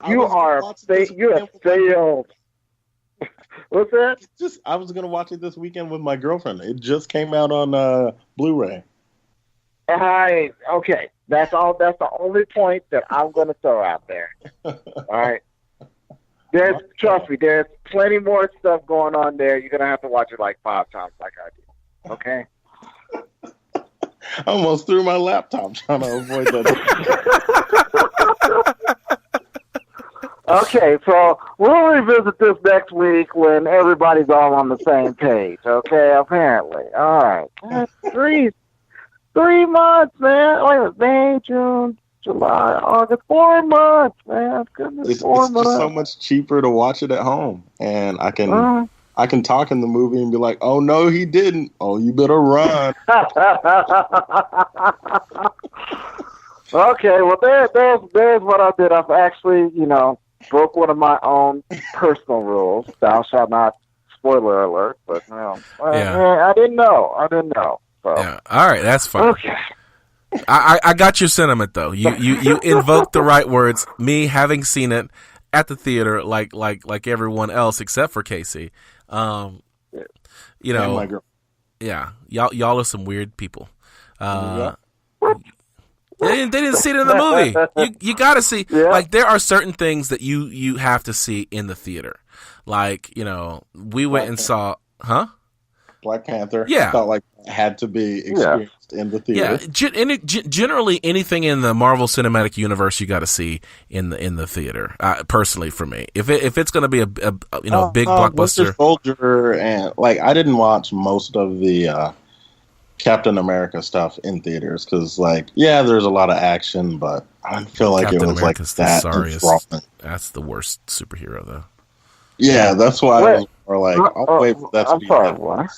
you have failed. What's that? I was going to watch it this weekend with my girlfriend. It just came out on Blu-ray. Okay. That's all. That's the only point that I'm going to throw out there. All right. Trust me, there's plenty more stuff going on there. You're going to have to watch it like 5 times like I did. Okay? I almost threw my laptop trying to avoid that. Okay, so we'll revisit this next week when everybody's all on the same page. Okay, apparently. All right. That's 3 months, man. Wait a minute, May, June, July, August. 4 months, man. Goodness, it's 4 months. Just so much cheaper to watch it at home, and I can talk in the movie and be like, "Oh no, he didn't. Oh, you better run." Okay, well, there's what I did. I've actually, broke one of my own personal rules. Thou shalt not. Spoiler alert, but I didn't know. So. Yeah. All right, that's fine. Okay. I got your sentiment though. You invoked the right words. Me having seen it at the theater, like everyone else except for Casey. And my girl. Yeah, y'all are some weird people. They didn't see it in the movie. You got to see. Yeah. Like, there are certain things that you have to see in the theater. Like, we went and saw, Black Panther. Yeah, felt like it had to be experienced in the theater. Yeah, generally anything in the Marvel Cinematic Universe you got to see in the theater. Personally, for me, if it's going to be a big blockbuster. Winter Soldier and I didn't watch most of the Captain America stuff in theaters because, there's a lot of action, but I didn't feel like Captain it was America's that. That's the worst superhero, though. Yeah, that's why I was more I'll wait for that to be. Sorry, what?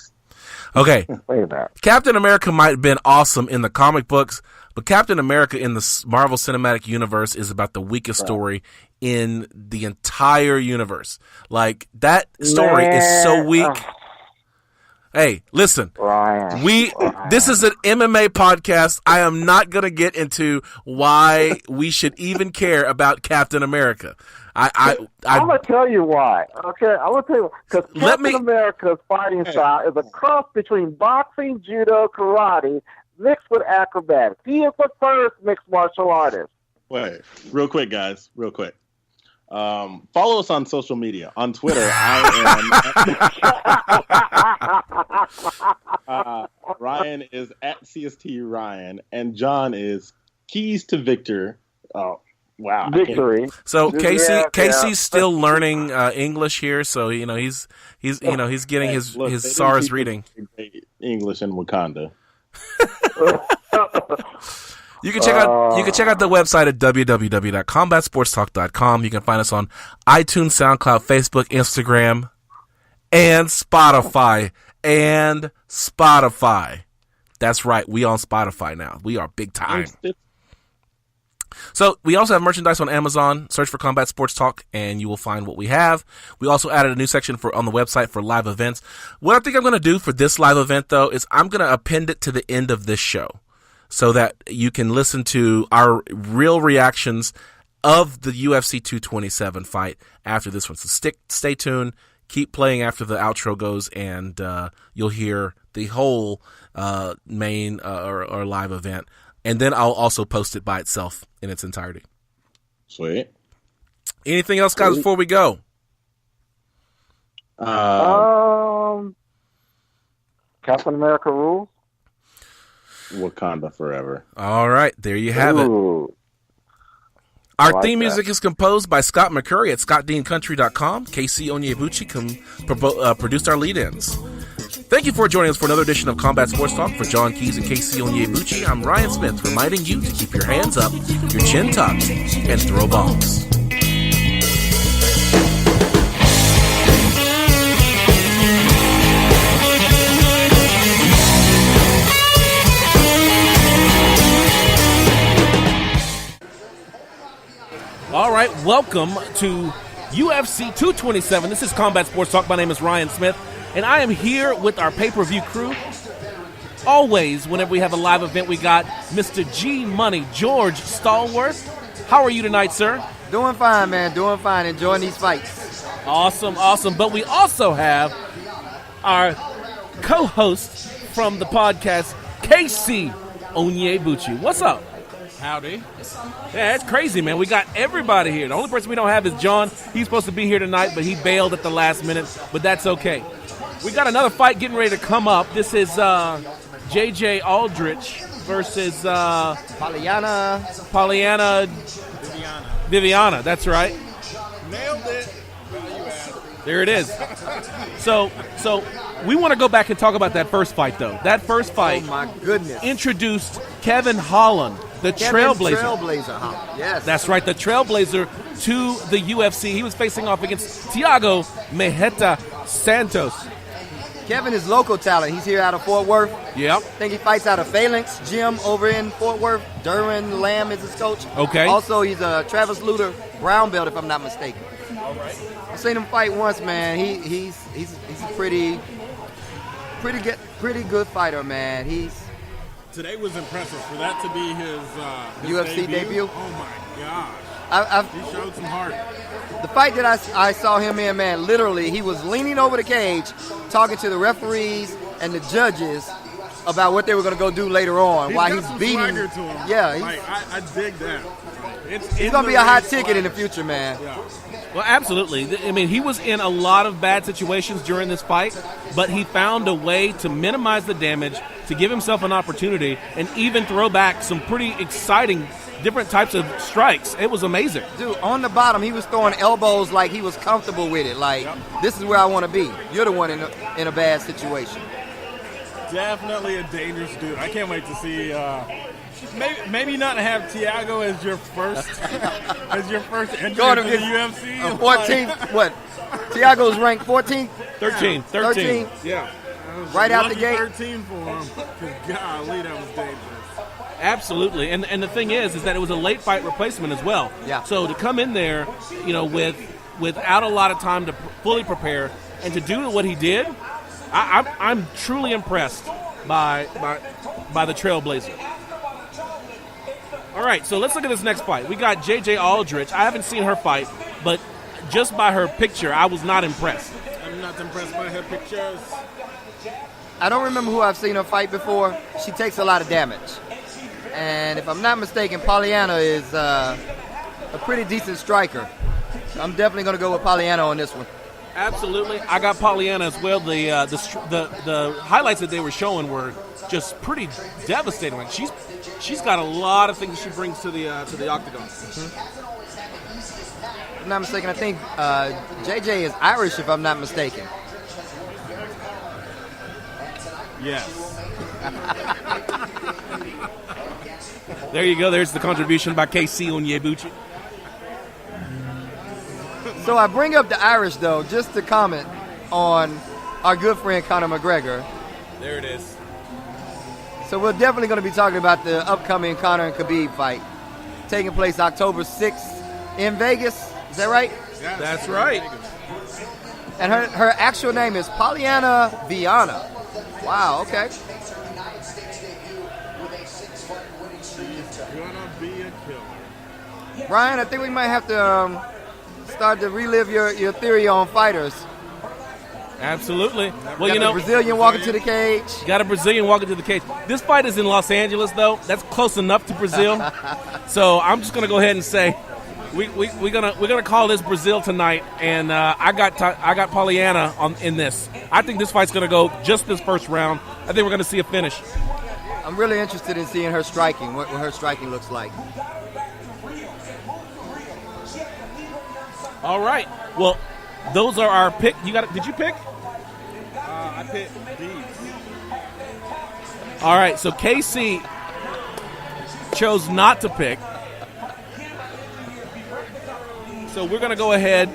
Okay. Wait a minute. Captain America might have been awesome in the comic books, but Captain America in the Marvel Cinematic Universe is about the weakest story in the entire universe. Like, that story is so weak. Hey, listen, this is an MMA podcast. I am not going to get into why we should even care about Captain America. I'm going to tell you why. Okay, I'm going to tell you because Captain America's fighting style is a cross between boxing, judo, karate, mixed with acrobatics. He is the first mixed martial artist. Wait, real quick, guys, real quick. Follow us on social media. On Twitter, Ryan is at CST Ryan, and John is Keys to Victor. Oh, wow. Victory. So Casey's still learning English here, so he's getting his SARS reading. English in Wakanda. You can check out the website at www.combatsportstalk.com. You can find us on iTunes, SoundCloud, Facebook, Instagram, and Spotify. That's right, we on Spotify now. We are big time. So we also have merchandise on Amazon. Search for Combat Sports Talk, and you will find what we have. We also added a new section on the website for live events. What I think I'm going to do for this live event, though, is I'm going to append it to the end of this show, so that you can listen to our real reactions of the UFC 227 fight after this one. So stay tuned, keep playing after the outro goes, and you'll hear the whole main or live event. And then I'll also post it by itself in its entirety. Sweet. Anything else, guys, before we go? Captain America rules. Wakanda forever. All right, there you have it. Our theme music is composed by Scott McCurry at scottdeancountry.com. Casey Onyebuchi produced our lead-ins. Thank you for joining us for another edition of Combat Sports Talk. For John Keys and Casey Onyebuchi, I'm Ryan Smith, reminding you to keep your hands up, your chin tucked, and throw bombs. All right, welcome to UFC 227. This is Combat Sports Talk. My name is Ryan Smith, and I am here with our pay-per-view crew. Always, whenever we have a live event, we got Mr. G Money, George Stallworth. How are you tonight, sir? Doing fine, man. Doing fine. Enjoying these fights. Awesome, awesome. But we also have our co-host from the podcast, Casey Onyebuchi. What's up? Howdy. Yeah, it's crazy, man. We got everybody here. The only person we don't have is John. He's supposed to be here tonight, but he bailed at the last minute, but that's okay. We got another fight getting ready to come up. This is J.J. Aldrich versus Polyana Viviana. That's right. Nailed it. There it is. So we want to go back and talk about that first fight, though. That first fight, oh my goodness, introduced Kevin Holland, the Trailblazer. Yes. That's right, the Trailblazer to the UFC. He was facing off against Thiago Mejeta Santos. Kevin is local talent. He's here out of Fort Worth. Yep. I think he fights out of Phalanx Gym over in Fort Worth. Duran Lamb is his coach. Okay. Also, he's a Travis Lutter brown belt, if I'm not mistaken. All right. I've seen him fight once, man. He's a pretty good fighter, man. Today was impressive for that to be his UFC debut. Oh my gosh! He showed some heart. The fight that I saw him in, man, literally, he was leaning over the cage, talking to the referees and the judges about what they were going to go do later on. He's while got he's some beating. swagger to him. Yeah, I dig that. He's going to be a hot ticket in the future, man. Yeah. Well, absolutely. I mean, he was in a lot of bad situations during this fight, but he found a way to minimize the damage, to give himself an opportunity, and even throw back some pretty exciting different types of strikes. It was amazing. Dude, on the bottom, he was throwing elbows like he was comfortable with it. Like, This is where I want to be. You're the one in a bad situation. Definitely a dangerous dude. I can't wait to see. Maybe not have Thiago as your first entry Going to the against UFC. 14th, what? Thiago's ranked 14th? 13. Yeah. right out the gate. 13 for him. Golly, that was dangerous. Absolutely, and the thing is that it was a late fight replacement as well. Yeah. So to come in there, without a lot of time to fully prepare and to do what he did, I'm truly impressed by the Trailblazer. All right, so let's look at this next fight. We got J.J. Aldrich. I haven't seen her fight, but just by her picture, I was not impressed. I'm not impressed by her pictures. I don't remember who I've seen her fight before. She takes a lot of damage. And if I'm not mistaken, Pollyanna is a pretty decent striker. I'm definitely going to go with Pollyanna on this one. Absolutely. I got Pollyanna as well. The highlights that they were showing were just pretty devastating. Like she's got a lot of things she brings to the octagon. Mm-hmm. If I'm not mistaken, I think JJ is Irish, if I'm not mistaken. Yes. There you go. There's the contribution by KC Onyebuchi. So I bring up the Irish, though, just to comment on our good friend Conor McGregor. There it is. So we're definitely going to be talking about the upcoming Conor and Khabib fight, taking place October 6th in Vegas. Is that right? Yes, that's right. And her actual name is Pollyanna Viana. Wow, okay. Gonna be a killer. Brian, I think we might have to start to relive your theory on fighters. Absolutely. Well, got a Brazilian walking to the cage. Got a Brazilian walking to the cage. This fight is in Los Angeles, though. That's close enough to Brazil. So I'm just gonna go ahead and say we're gonna call this Brazil tonight. And I got Pollyanna in this. I think this fight's gonna go just this first round. I think we're gonna see a finish. I'm really interested in seeing her striking. What her striking looks like. All right. Well, those are our pick. Did you pick? I picked these. All right. So KC chose not to pick. So we're going to go ahead.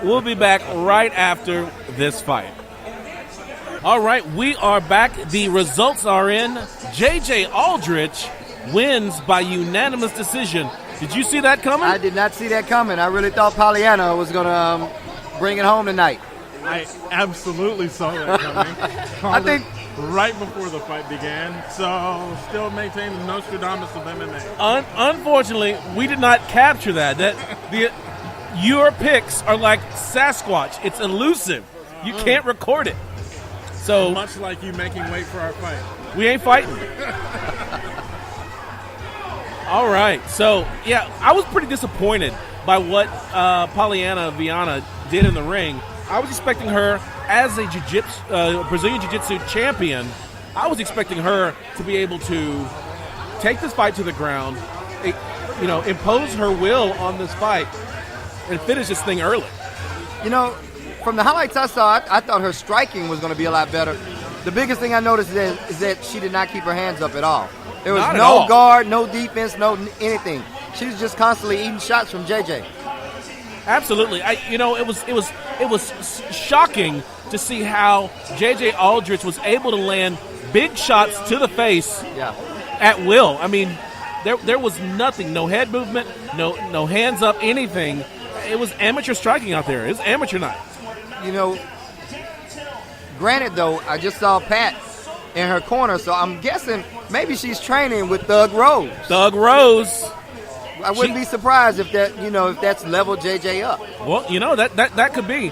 We'll be back right after this fight. All right. We are back. The results are in. J.J. Aldrich wins by unanimous decision. Did you see that coming? I did not see that coming. I really thought Pollyanna was going to bring it home tonight. I absolutely saw that coming. I think right before the fight began. So still maintaining the Nostradamus of MMA. Unfortunately, we did not capture that. Your picks are like Sasquatch. It's elusive. You can't record it. So much like you making weight for our fight. We ain't fighting. All right. So, yeah, I was pretty disappointed by what Pollyanna Viana did in the ring. I was expecting her as a Brazilian Jiu-Jitsu champion. I was expecting her to be able to take this fight to the ground, impose her will on this fight, and finish this thing early. From the highlights I saw, I thought her striking was going to be a lot better. The biggest thing I noticed is that she did not keep her hands up at all. There was no guard, no defense, no anything. She was just constantly eating shots from JJ. Absolutely. It was shocking to see how JJ Aldrich was able to land big shots to the face at will. I mean, there was nothing, no head movement, no hands up, anything. It was amateur striking out there. It was amateur night. Granted, though, I just saw Pat in her corner, so I'm guessing maybe she's training with Thug Rose. Thug Rose. I wouldn't be surprised if that's leveled JJ up. Well, that could be.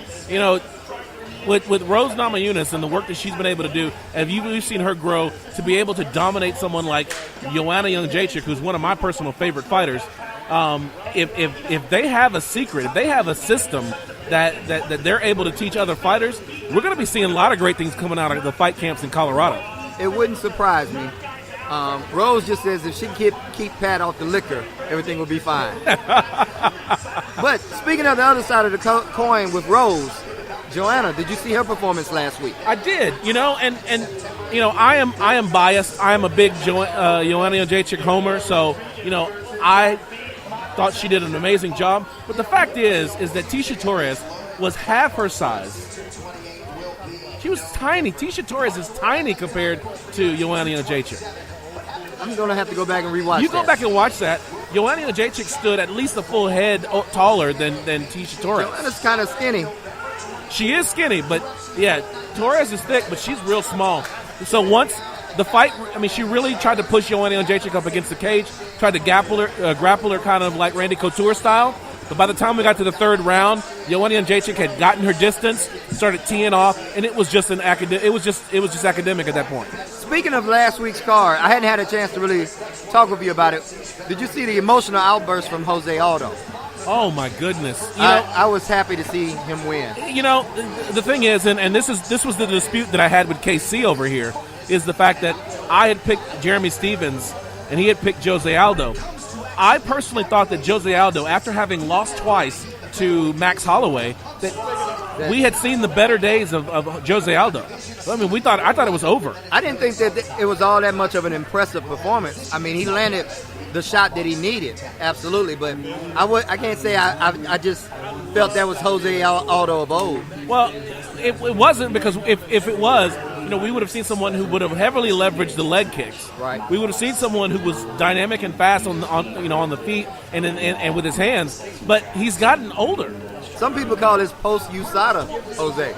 With Rose Namajunas and the work that she's been able to do, we've seen her grow to be able to dominate someone like Joanna Jędrzejczyk, who's one of my personal favorite fighters. If they have a secret, if they have a system that they're able to teach other fighters, we're going to be seeing a lot of great things coming out of the fight camps in Colorado. It wouldn't surprise me. Rose just says if she can keep Pat off the liquor, everything will be fine. But speaking of the other side of the coin with Rose, Joanna, did you see her performance last week? I did. I am biased. I am a big Joanna Jędrzejczyk homer, so I thought she did an amazing job. But the fact is that Tisha Torres was half her size. She was tiny. Tisha Torres is tiny compared to Joanna Jędrzejczyk. I'm going to have to go back and rewatch You go back and watch that. Joanna Jędrzejczyk stood at least a full head taller than Tisha Torres. Joanna's kind of skinny. She is skinny, but yeah, Torres is thick, but she's real small. So once the fight, I mean, she really tried to push Joanna Jędrzejczyk up against the cage, tried to grapple her kind of like Randy Couture style. But by the time we got to the third round, Joanna Jędrzejczyk had gotten her distance, started teeing off, and it was just it was just academic at that point. Speaking of last week's card, I hadn't had a chance to really talk with you about it. Did you see the emotional outburst from Jose Aldo? Oh my goodness! I was happy to see him win. You know, the thing is, and this was the dispute that I had with KC over here, is the fact that I had picked Jeremy Stephens and he had picked Jose Aldo. I personally thought that Jose Aldo, after having lost twice to Max Holloway, that we had seen the better days of Jose Aldo. I mean, I thought it was over. I didn't think that it was all that much of an impressive performance. I mean, he landed the shot that he needed, absolutely. But I can't say I just felt that was Jose Aldo of old. Well, it wasn't, because if it was, you know, we would have seen someone who would have heavily leveraged the leg kicks. Right. We would have seen someone who was dynamic and fast on the feet and with his hands. But he's gotten older. Some people call this post-USADA Jose.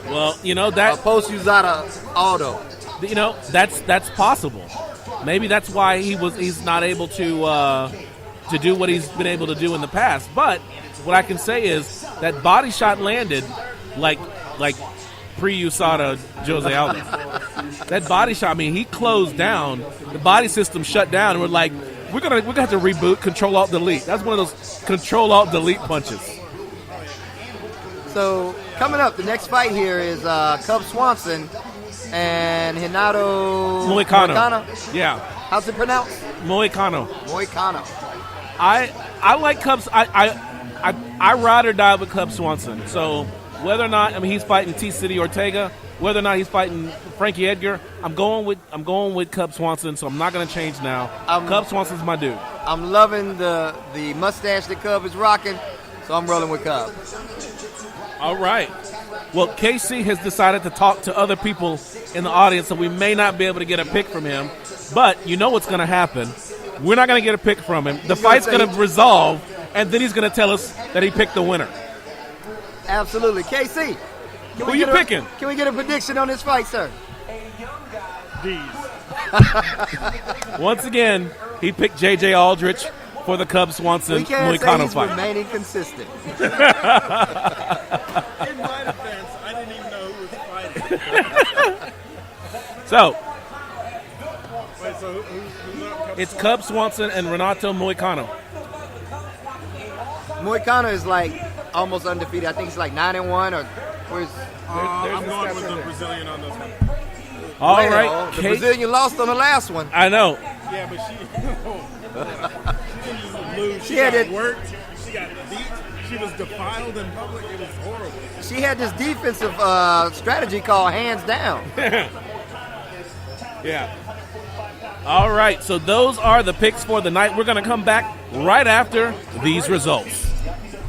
Well, you know that post-USADA Aldo. You know, that's possible. Maybe that's why he's not able to do what he's been able to do in the past. But what I can say is that body shot landed like pre-USADA Jose Aldo. That body shot, I mean, he closed down. The body system shut down, and we're like, we're gonna have to reboot, Control Alt Delete. That's one of those Control Alt Delete punches. So coming up, the next fight here is Cub Swanson and Renato Moicano. Yeah. How's it pronounced? Moicano. I like Cubs. I ride or die with Cub Swanson. So whether or not, I mean, he's fighting T. City Ortega, whether or not he's fighting Frankie Edgar, I'm going with Cub Swanson. So I'm not going to change now. Cub Swanson's my dude. I'm loving the mustache that Cub is rocking, so I'm rolling with Cub. All right. Well, KC has decided to talk to other people in the audience, so we may not be able to get a pick from him. But you know what's going to happen. We're not going to get a pick from him. The fight's going to resolve, and then he's going to tell us that he picked the winner. Absolutely. KC, who are you picking? Can we get a prediction on this fight, sir? D's. Once again, he picked J.J. Aldrich for the Cub Swanson Moicano fight. Remaining consistent. In my defense, I didn't even know who was fighting. So who's up? it's Cub Swanson and Renato Moicano. Moicano is like almost undefeated. I think he's like 9-1 or where's. I'm going with the Brazilian on this one. All right, the Brazilian lost on the last one. I know. Yeah, but she didn't just lose. She had got it. worked. She got beat. She was defiled in public. It was horrible. She had this defensive strategy called hands down. Yeah. All right, so those are the picks for the night. We're going to come back right after these results.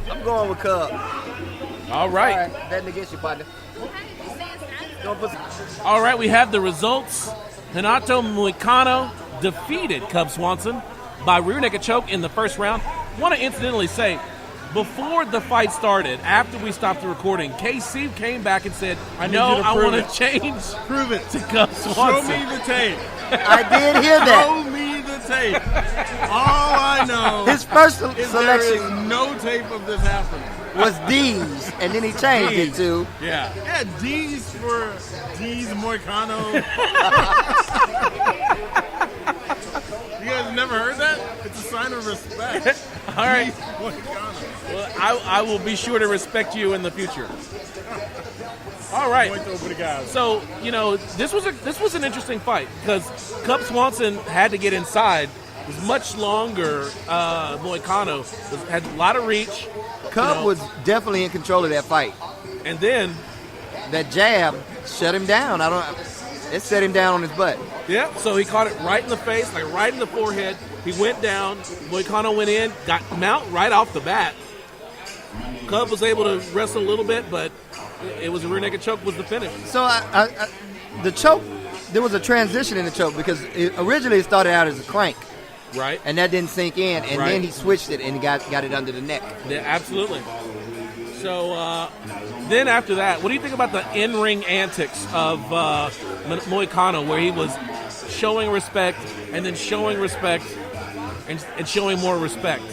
I'm going with Cub. All right. Betting against you, partner. All right, we have the results. Renato Moicano defeated Cub Swanson by rear naked choke in the first round. I want to incidentally say, before the fight started, after we stopped the recording, KC came back and said, I want to change Prove it. to Cub Swanson. Show me the tape. I did hear that. Show me the tape. All I know His first is selection there is no tape of this happening. was D's, and then he changed it to. Yeah, D's for D's Moicano. You guys never heard that? It's a sign of respect. All right. D's Moicano. Well, I will be sure to respect you in the future. All right. Muito obrigado. So, you know, this was an interesting fight because Cub Swanson had to get inside. It was much longer. Moicano had a lot of reach. Cub was definitely in control of that fight. And then that jab shut him down. It set him down on his butt. Yeah, so he caught it right in the face, like right in the forehead. He went down. Moicano went in, got him out right off the bat. Cub was able to wrestle a little bit, but It was a rear naked choke was the finish. So the choke, there was a transition in the choke because originally it started out as a crank. Right. And that didn't sink in, and then he switched it and he got it under the neck. Yeah, absolutely. So then after that, what do you think about the in-ring antics of Moicano, where he was showing respect and then showing respect and showing more respect?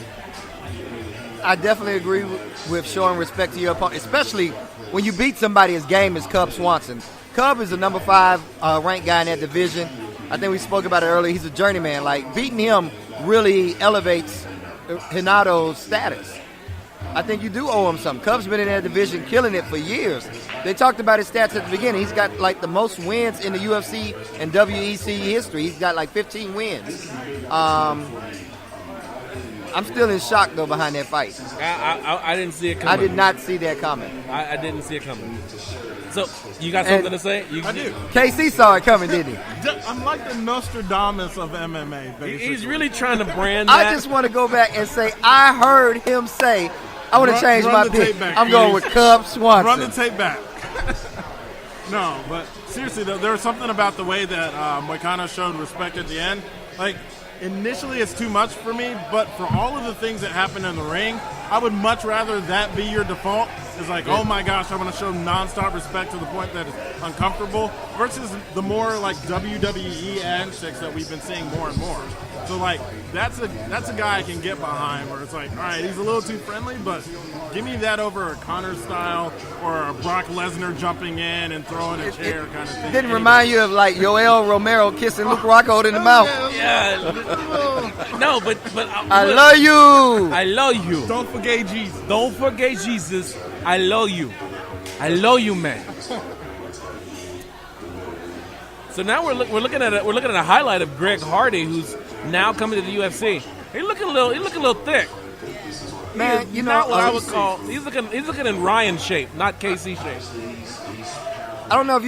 I definitely agree with showing respect to your opponent, especially when you beat somebody as game as Cub Swanson. Cub is the number 5 ranked guy in that division. I think we spoke about it earlier. He's a journeyman. Like, beating him really elevates Hinato's status. I think you do owe him something. Cub's been in that division killing it for years. They talked about his stats at the beginning. He's got, like, the most wins in the UFC and WEC history. He's got, like, 15 wins. I'm still in shock, though, behind that fight. I didn't see it coming. I did not see that coming. I didn't see it coming. So, you got something to say? I do. KC saw it coming, didn't he? I'm like the Nostradamus of MMA, basically. He's really trying to brand that. I just want to go back and say, I heard him say, I want to change my pick. I'm going with Cub Swanson. Run the tape back. No, but seriously, though, there was something about the way that Moicano showed respect at the end. Like, initially it's too much for me, but for all of the things that happen in the ring, I would much rather that be your default. It's like, oh my gosh, I want to show nonstop respect to the point that it's uncomfortable, versus the more like WWE antics that we've been seeing more and more. So like that's a guy I can get behind, where it's like, all right, he's a little too friendly, but give me that over a Conor style or a Brock Lesnar jumping in and throwing a chair kind of thing. Didn't remind you of like Yoel Romero kissing Luke Rockhold in the mouth. Yeah. No, but I love you. I love you. Don't forget Jesus. Don't forget Jesus. I love you. I love you, man. So now we're looking at a highlight of Greg Hardy, who's now coming to the UFC. He's looking a little thick. Man, you know not what I would call. He's looking in Ryan shape, not KC shape. I don't know if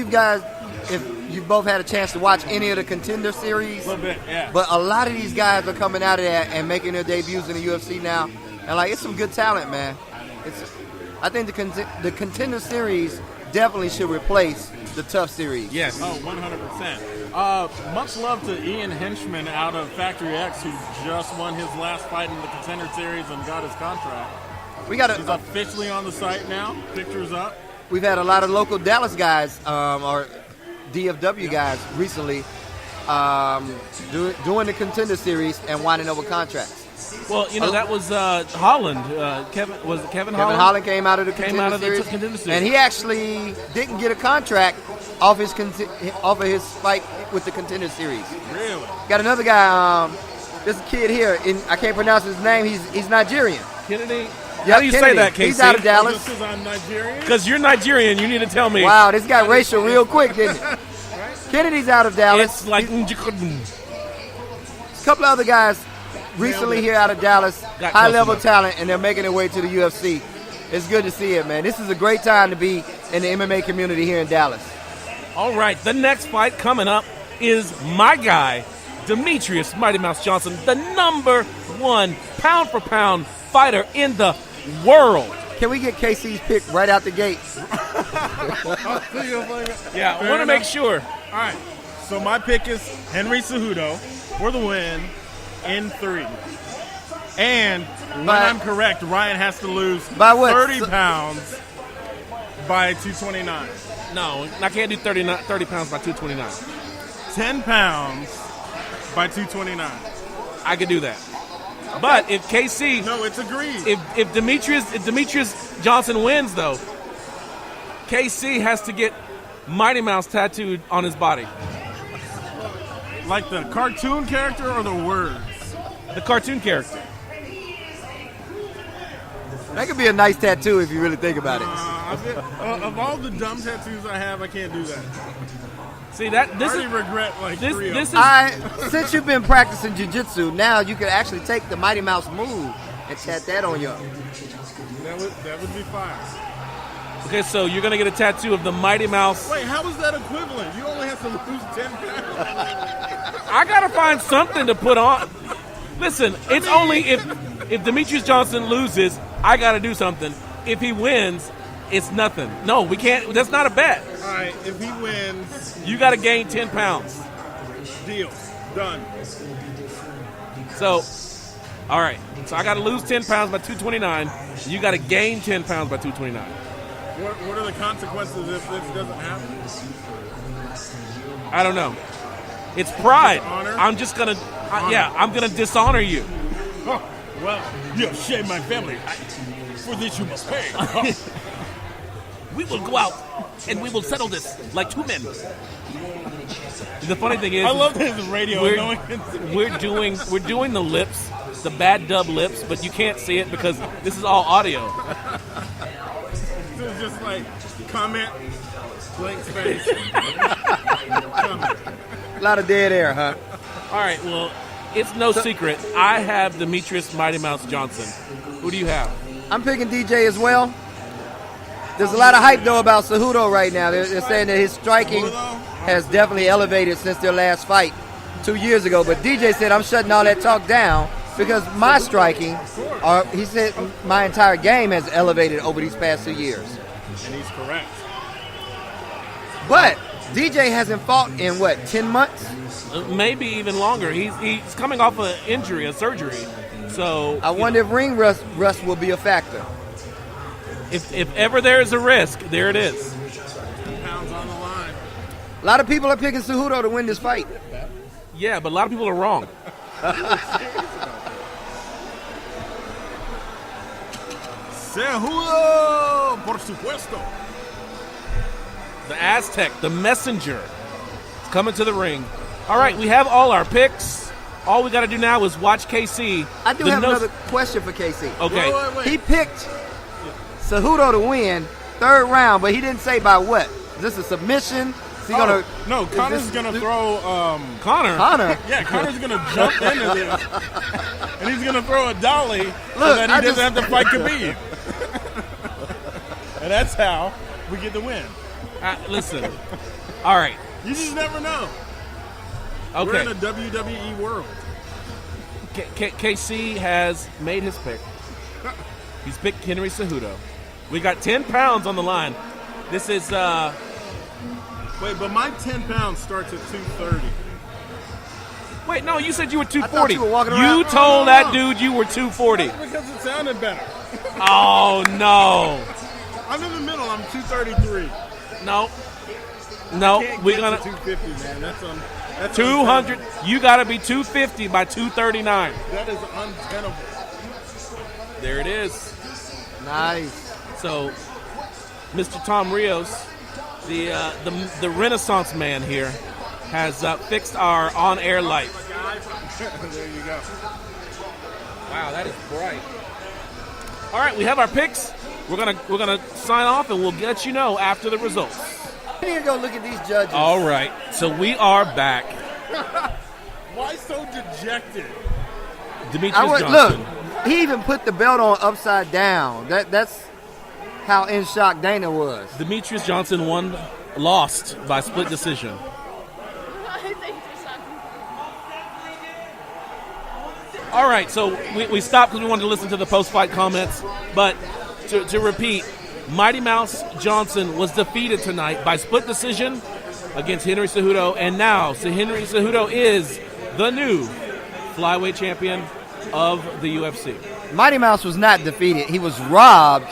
you both had a chance to watch any of the Contender Series. A little bit, yeah. But a lot of these guys are coming out of that and making their debuts in the UFC now, and like it's some good talent, man. I think the Contender Series definitely should replace the Tough Series. Yes. Oh, 100%. Much love to Ian Henchman out of Factory X, who just won his last fight in the Contender Series and got his contract. He's officially on the site now. Pictures up. We've had a lot of local Dallas guys or DFW guys recently doing the Contender Series and winding up with contracts. Well, you know, that was Holland. Kevin Holland? Kevin Holland came out of the Contender Series. And he actually didn't get a contract off of his fight with the Contender Series. Really? Got another guy, this kid here, I can't pronounce his name, he's Nigerian. Kennedy? Yep, How do you say that, KC? He's out of Dallas. Just because I'm Nigerian? Because you're Nigerian, you need to tell me. Wow, this got racial real quick, didn't it? Kennedy's out of Dallas. It's like... A couple of other guys recently here out of Dallas, high-level talent, and they're making their way to the UFC. It's good to see it, man. This is a great time to be in the MMA community here in Dallas. All right, the next fight coming up is my guy, Demetrious Mighty Mouse Johnson, the number 1 pound-for-pound fighter in the world. Can we get KC's pick right out the gate? Yeah, I want to make sure. All right, so my pick is Henry Cejudo for the win in 3. And when I'm correct, Ryan has to lose by what? 30 pounds by 229. No, I can't do 30 pounds by 229. 10 pounds by 229. I could do that. Okay. But if KC... No, it's agreed. If Demetrious Johnson wins, though, KC has to get Mighty Mouse tattooed on his body. Like the cartoon character or the words? The cartoon character. That could be a nice tattoo if you really think about it. Of all the dumb tattoos I have, I can't do that. See that this I already regret like this, 3 this of them. Since you've been practicing jiu-jitsu, now you can actually take the Mighty Mouse move and tat that on you. That would be fire. Okay, so you're gonna get a tattoo of the Mighty Mouse. Wait, how is that equivalent? You only have to lose 10 pounds. I gotta find something to put on. Listen, only if Demetrious Johnson loses, I gotta do something. If he wins, It's nothing. No, we can't. That's not a bet. All right, if he wins, You got to gain 10 pounds. deal. Done. So, all right. So I got to lose 10 pounds by 229. You got to gain 10 pounds by 229. What are the consequences if this doesn't happen? I don't know. It's pride. Honor? I'm just going to, I'm going to dishonor you. Oh, well, you have shamed my family. For this you must pay. We will go out and we will settle this like two men. The funny thing is, I love his radio. we're doing the lips, the bad dub lips, but you can't see it because this is all audio. It's just like comment, blank space. Comment. A lot of dead air, huh? All right, well, it's no secret. I have Demetrious Mighty Mouse Johnson. Who do you have? I'm picking DJ as well. There's a lot of hype, though, about Cejudo right now. They're saying that his striking has definitely elevated since their last fight 2 years ago. But DJ said, I'm shutting all that talk down because my striking, he said my entire game has elevated over these past 2 years. And he's correct. But DJ hasn't fought in, 10 months? Maybe even longer. He's coming off an injury, a surgery. So I wonder if ring rust will be a factor. If ever there is a risk, there it is. 10 pounds on the line. A lot of people are picking Cejudo to win this fight. Yeah, but a lot of people are wrong. Cejudo, por supuesto. The Aztec, the messenger, is coming to the ring. All right, we have all our picks. All we got to do now is watch KC. I do have another question for KC. Okay. Wait. He picked Cejudo to win, third round, but he didn't say by what. Is this a submission? Is he gonna? No, Connor's going to throw... Connor. Yeah, Connor's going to jump into this. And he's going to throw a dolly so that he doesn't have to fight Khabib. And that's how we get the win. Listen. All right. You just never know. Okay. We're in a WWE world. KC has made his pick. He's picked Henry Cejudo. We got 10 pounds on the line. This is... Wait, but my 10 pounds starts at 230. Wait, no, you said you were I thought 240. you were walking around- You told that dude you were 240. Because it sounded better. Oh, no. I'm in the middle. I'm 233. No, Can't we're get gonna to 250, man. That's 200. You got to be 250 by 239. That is untenable. There it is. Nice. So, Mr. Tom Rios, the Renaissance man here, has fixed our on-air light. There you go. Wow, that is bright. All right, we have our picks. We're gonna sign off, and we'll let you know after the results. I need to go look at these judges. All right, so we are back. Why so dejected? Demetrious Johnson. Look, he even put the belt on upside down. That's how in shock Dana was. Demetrious Johnson lost by split decision. All right, so we stopped because we wanted to listen to the post-fight comments. But to repeat, Mighty Mouse Johnson was defeated tonight by split decision against Henry Cejudo. And now, Henry Cejudo is the new Flyweight Champion of the UFC. Mighty Mouse was not defeated. He was robbed.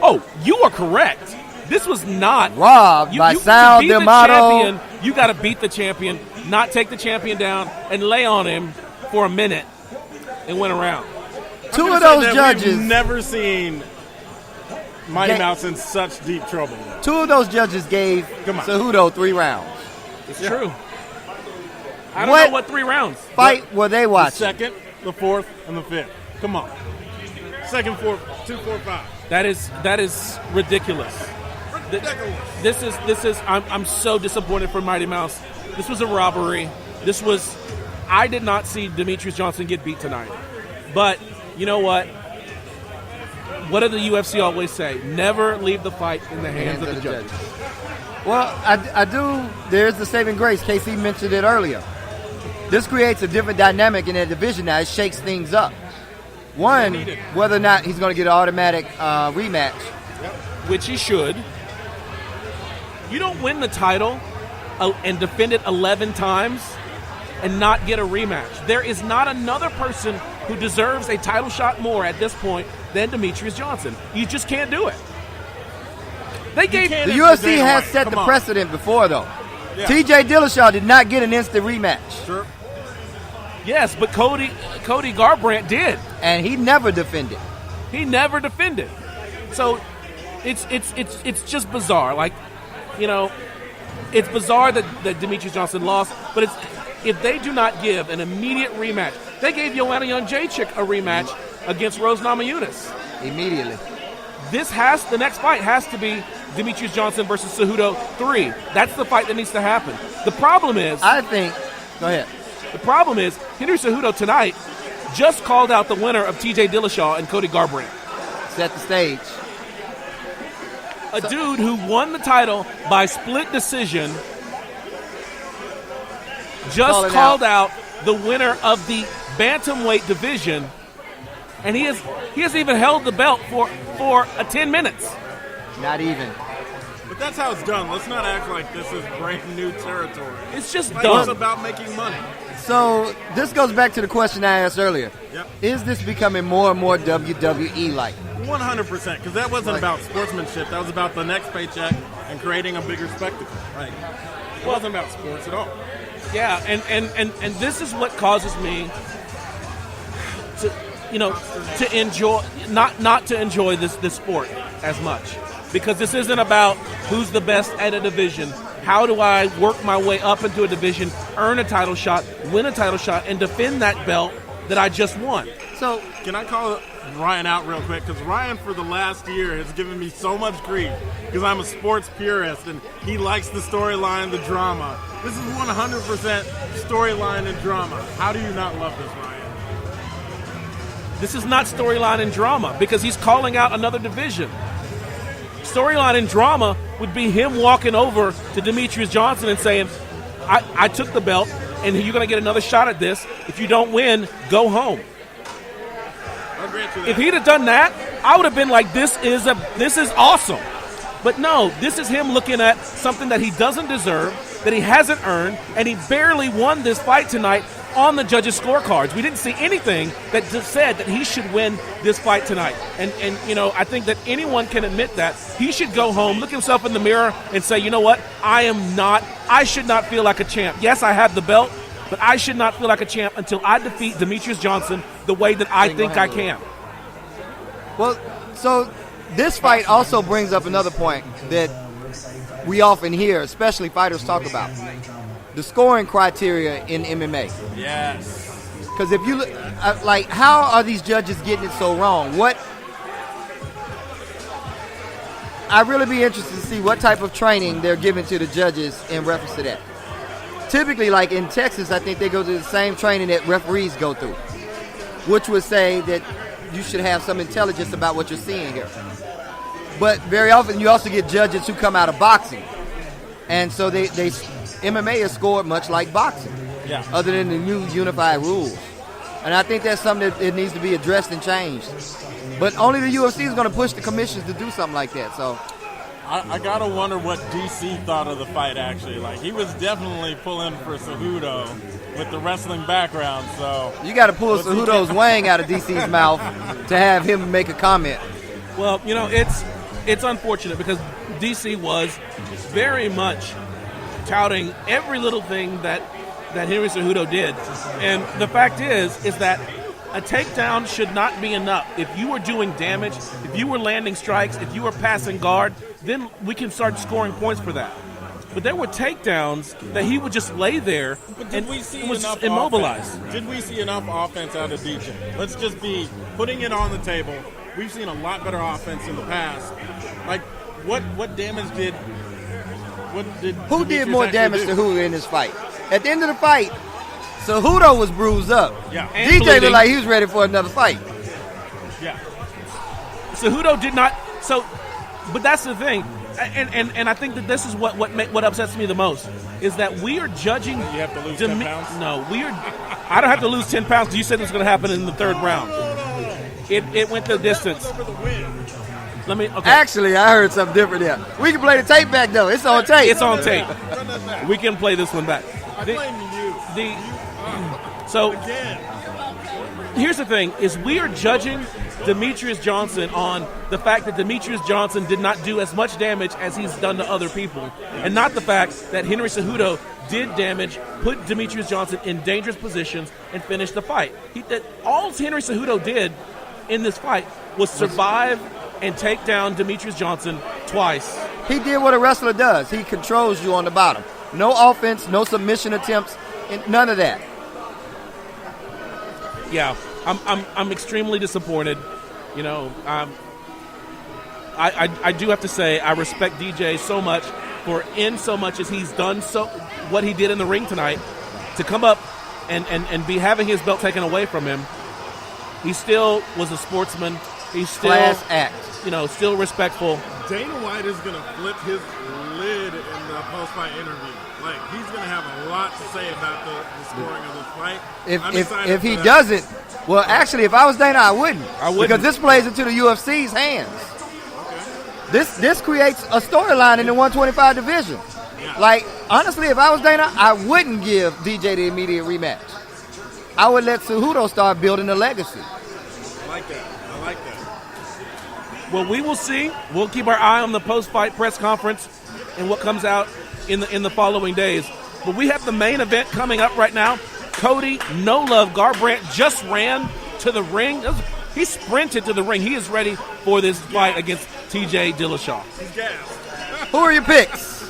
Oh, you are correct. This was not Robbed by Sal to beat the D'Amato. champion, you got to beat the champion, not take the champion down and lay on him for a minute and win a round. Two of those judges. We've never seen Mighty Mouse in such deep trouble. Two of those judges gave Cejudo 3 rounds. It's true. I don't know what 3 rounds. Fight were they The watching? second, the fourth, and the fifth. Come on. Second, fourth, 2, 4, 5. That is ridiculous. This is. I'm so disappointed for Mighty Mouse. This was a robbery. I did not see Demetrious Johnson get beat tonight. But you know what? What did the UFC always say? Never leave the fight in the hands of the judges. Well, I do. There's the saving grace. KC mentioned it earlier. This creates a different dynamic in that division now. It shakes things up. One, whether or not he's going to get an automatic rematch. Yep. Which he should. You don't win the title and defend it 11 times and not get a rematch. There is not another person who deserves a title shot more at this point than Demetrious Johnson. You just can't do it. The UFC has set the precedent before, though. Yeah. TJ Dillashaw did not get an instant rematch. Sure. Yes, but Cody Garbrandt did. And he never defended. So it's just bizarre. Like, you know, it's bizarre that Demetrious Johnson lost, but if they do not give an immediate rematch, they gave Joanna Jędrzejczyk a rematch against Rose Namajunas. Immediately. The next fight has to be Demetrious Johnson versus Cejudo 3. That's the fight that needs to happen. The problem is... Go ahead. The problem is, Henry Cejudo tonight just called out the winner of TJ Dillashaw and Cody Garbrandt. Set the stage. A dude who won the title by split decision just called out the winner of the bantamweight division, and he hasn't even held the belt for 10 minutes. Not even. But that's how it's done. Let's not act like this is brand new territory. It's just done. It's about making money. So this goes back to the question I asked earlier. Yep. Is this becoming more and more WWE-like? 100%, because that wasn't about sportsmanship. That was about the next paycheck and creating a bigger spectacle. Right. It wasn't about sports at all. Yeah, and this is what causes me to enjoy not to enjoy this sport as much, because this isn't about who's the best at a division. How do I work my way up into a division, earn a title shot, win a title shot, and defend that belt that I just won? So can I call Ryan out real quick? Because Ryan, for the last year, has given me so much grief because I'm a sports purist and he likes the storyline, the drama. This is 100% storyline and drama. How do you not love this, Ryan? This is not storyline and drama because he's calling out another division. Storyline and drama would be him walking over to Demetrious Johnson and saying, I took the belt and you're going to get another shot at this. If you don't win, go home. If he'd have done that, I would have been like, this is awesome. But no, this is him looking at something that he doesn't deserve, that he hasn't earned, and he barely won this fight tonight on the judges' scorecards. We didn't see anything that just said that he should win this fight tonight. And I think that anyone can admit that. He should go home, look himself in the mirror, and say, you know what, I should not feel like a champ. Yes, I have the belt, but I should not feel like a champ until I defeat Demetrious Johnson the way that I think I can. Well, so this fight also brings up another point that we often hear, especially fighters talk about. The scoring criteria in MMA. Yes. Because if you look, how are these judges getting it so wrong? I'd really be interested to see what type of training they're giving to the judges in reference to that. Typically, like in Texas, I think they go through the same training that referees go through, which would say that you should have some intelligence about what you're seeing here. But very often, you also get judges who come out of boxing. And so MMA is scored much like boxing, other than the new unified rules. And I think that's something that needs to be addressed and changed. But only the UFC is going to push the commissions to do something like that. So I got to wonder what DC thought of the fight, actually. Like, he was definitely pulling for Cejudo with the wrestling background. So you got to pull Cejudo's wang out of DC's mouth to have him make a comment. Well, it's unfortunate because DC was very much touting every little thing that Henry Cejudo did. And the fact is that a takedown should not be enough. If you were doing damage, if you were landing strikes, if you were passing guard, then we can start scoring points for that. But there were takedowns that he would just lay there and was immobilized. Did we see enough offense out of DJ? Let's just be putting it on the table. We've seen a lot better offense in the past. Like, what damage did... Who did more damage to who in this fight? At the end of the fight, Cejudo was bruised up. Yeah. DJ looked like he was ready for another fight. Yeah. Cejudo did not. So, but that's the thing, and I think that this is what upsets me the most is that we are judging. You have to lose 10 pounds. No, I don't have to lose 10 pounds. You said this was going to happen in the third round. It went the distance. Over the win. Let me. Okay. Actually, I heard something different there. We can play the tape back though. It's on tape. It's on tape. We can play this one back. I blame you. So Again. here's the thing: is we are judging Demetrious Johnson on the fact that Demetrious Johnson did not do as much damage as he's done to other people, and not the fact that Henry Cejudo did damage, put Demetrious Johnson in dangerous positions, and finished the fight. All Henry Cejudo did in this fight was survive and take down Demetrious Johnson twice. He did what a wrestler does. He controls you on the bottom. No offense, no submission attempts, and none of that. Yeah, I'm extremely disappointed. You know, I do have to say I respect DJ so much for in so much as he's done so what he did in the ring tonight to come up and be having his belt taken away from him. He still was a sportsman. He's still Class act. You know, still respectful. Dana White is going to flip his lid in the post-fight interview. Like, he's going to have a lot to say about the scoring of this fight. If he doesn't, well, actually, if I was Dana, I wouldn't. Because this plays into the UFC's hands. Okay. This creates a storyline in the 125 division. Yeah. Like, honestly, if I was Dana, I wouldn't give DJ the immediate rematch. I would let Cejudo start building a legacy. I like that. Well, we will see. We'll keep our eye on the post-fight press conference and what comes out in the following days. But we have the main event coming up right now. Cody No Love Garbrandt just ran to the ring. He sprinted to the ring. He is ready for this fight against TJ Dillashaw. He's gassed. Who are your picks?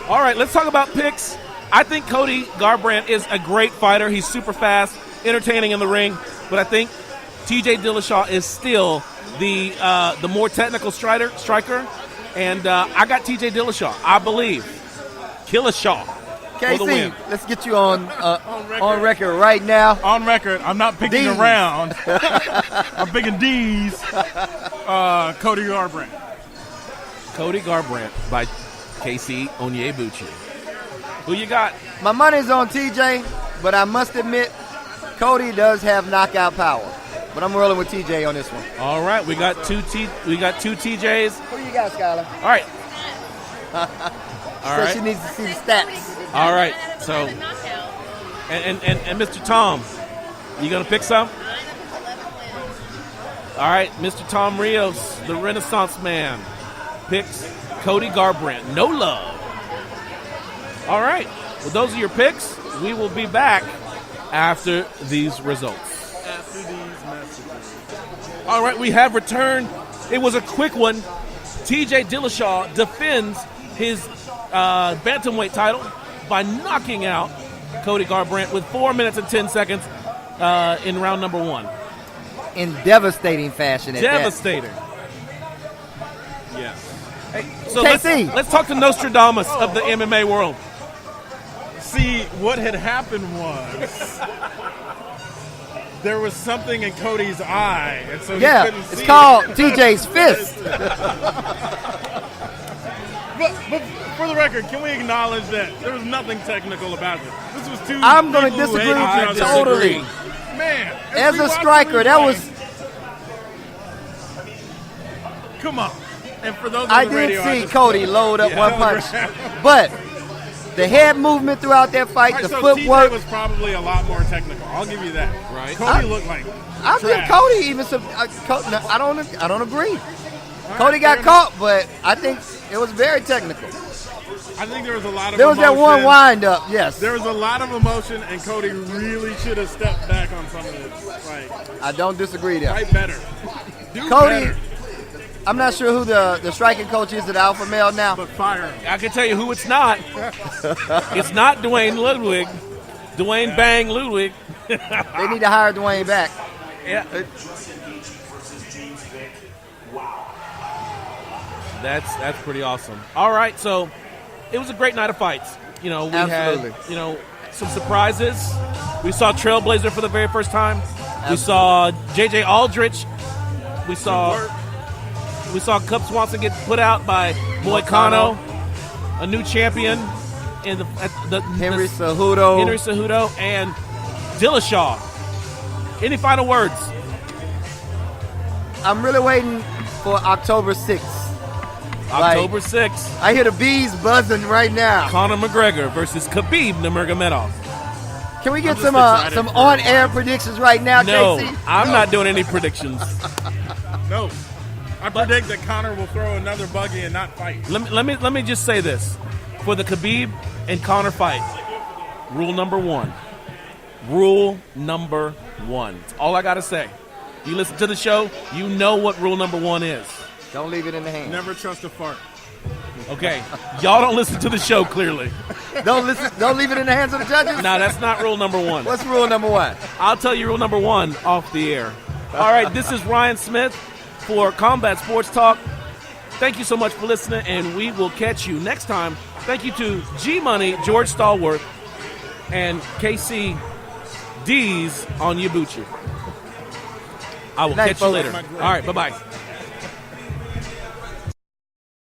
All right, let's talk about picks. I think Cody Garbrandt is a great fighter. He's super fast, entertaining in the ring. But I think TJ Dillashaw is still the more technical striker. And I got TJ Dillashaw. I believe. Killashaw. KC, let's get you on record right now. On record, I'm not picking D's. around. I'm picking D's. Cody Garbrandt. Cody Garbrandt by KC Onyebuchi. Who you got? My money's on TJ, but I must admit, Cody does have knockout power. But I'm rolling with TJ on this one. All right, we got two TJs. Who you got, Skylar? All right. Says she needs to see the stats. All right. So, and Mr. Tom, you gonna pick some? All right, Mr. Tom Rios, the Renaissance man, picks Cody Garbrandt. No love. All right. Well, those are your picks. We will be back after these results. After these messages. All right, we have returned. It was a quick one. TJ Dillashaw defends his bantamweight title by knocking out Cody Garbrandt with 4 minutes and 10 seconds in round number one. In devastating fashion at Devastating. Yes. Hey, so KC. let's talk to Nostradamus of the MMA world. See, what had happened was there was something in Cody's eye, and so he couldn't see it's called TJ's fist. But for the record, can we acknowledge that there was nothing technical about this? This was two. I'm going to people who disagree hated with each you other. totally. Man, As we a watched striker, the that replay. was... Come on. And for those on I the did radio, see just- Cody load up one punch. But the head movement throughout that fight, Right, the so footwork... TJ was probably a lot more technical. I'll give you that. Right. Cody looked like I think trash. Cody even... no, I don't agree. Cody got caught, but I think it was very technical. I think there was a lot of There was that one emotion. wind up, yes. There was a lot of emotion, and Cody really should have stepped back on some of this. Like, I don't disagree there. fight better. Do Cody, better. I'm not sure who the striking coach is at Alpha Male now. But fire him. I can tell you who it's not. It's not Dwayne Ludwig. Dwayne Bang Ludwig. They need to hire Dwayne back. Yeah. That's pretty awesome. All right, so it was a great night of fights. You know, we Absolutely. had, some surprises. We saw Trailblazer for the very first time. We saw J.J. Aldrich. We saw Cub Swanson get put out by Moicano, a new champion in Henry Cejudo. and Dillashaw. Any final words? I'm really waiting for October 6th. October 6th. I hear the bees buzzing right now. Conor McGregor versus Khabib Nurmagomedov. Can we get some on-air predictions right now, No, Casey? I'm not doing any predictions. No. I predict that Conor will throw another buggy and not fight. Let me just say this. For the Khabib and Conor fight, rule number one. Rule number one. That's all I got to say. You listen to the show, you know what rule number one is. Don't leave it in the hand. Never trust a fart. Okay. Y'all don't listen to the show, clearly. Don't leave it in the hands of the judges? No, that's not rule number one. What's rule number one? I'll tell you rule number one off the air. All right, this is Ryan Smith for Combat Sports Talk. Thank you so much for listening, and we will catch you next time. Thank you to G-Money, George Stallworth, and KC D's on Yabuchi. I will catch you later. All right, bye-bye.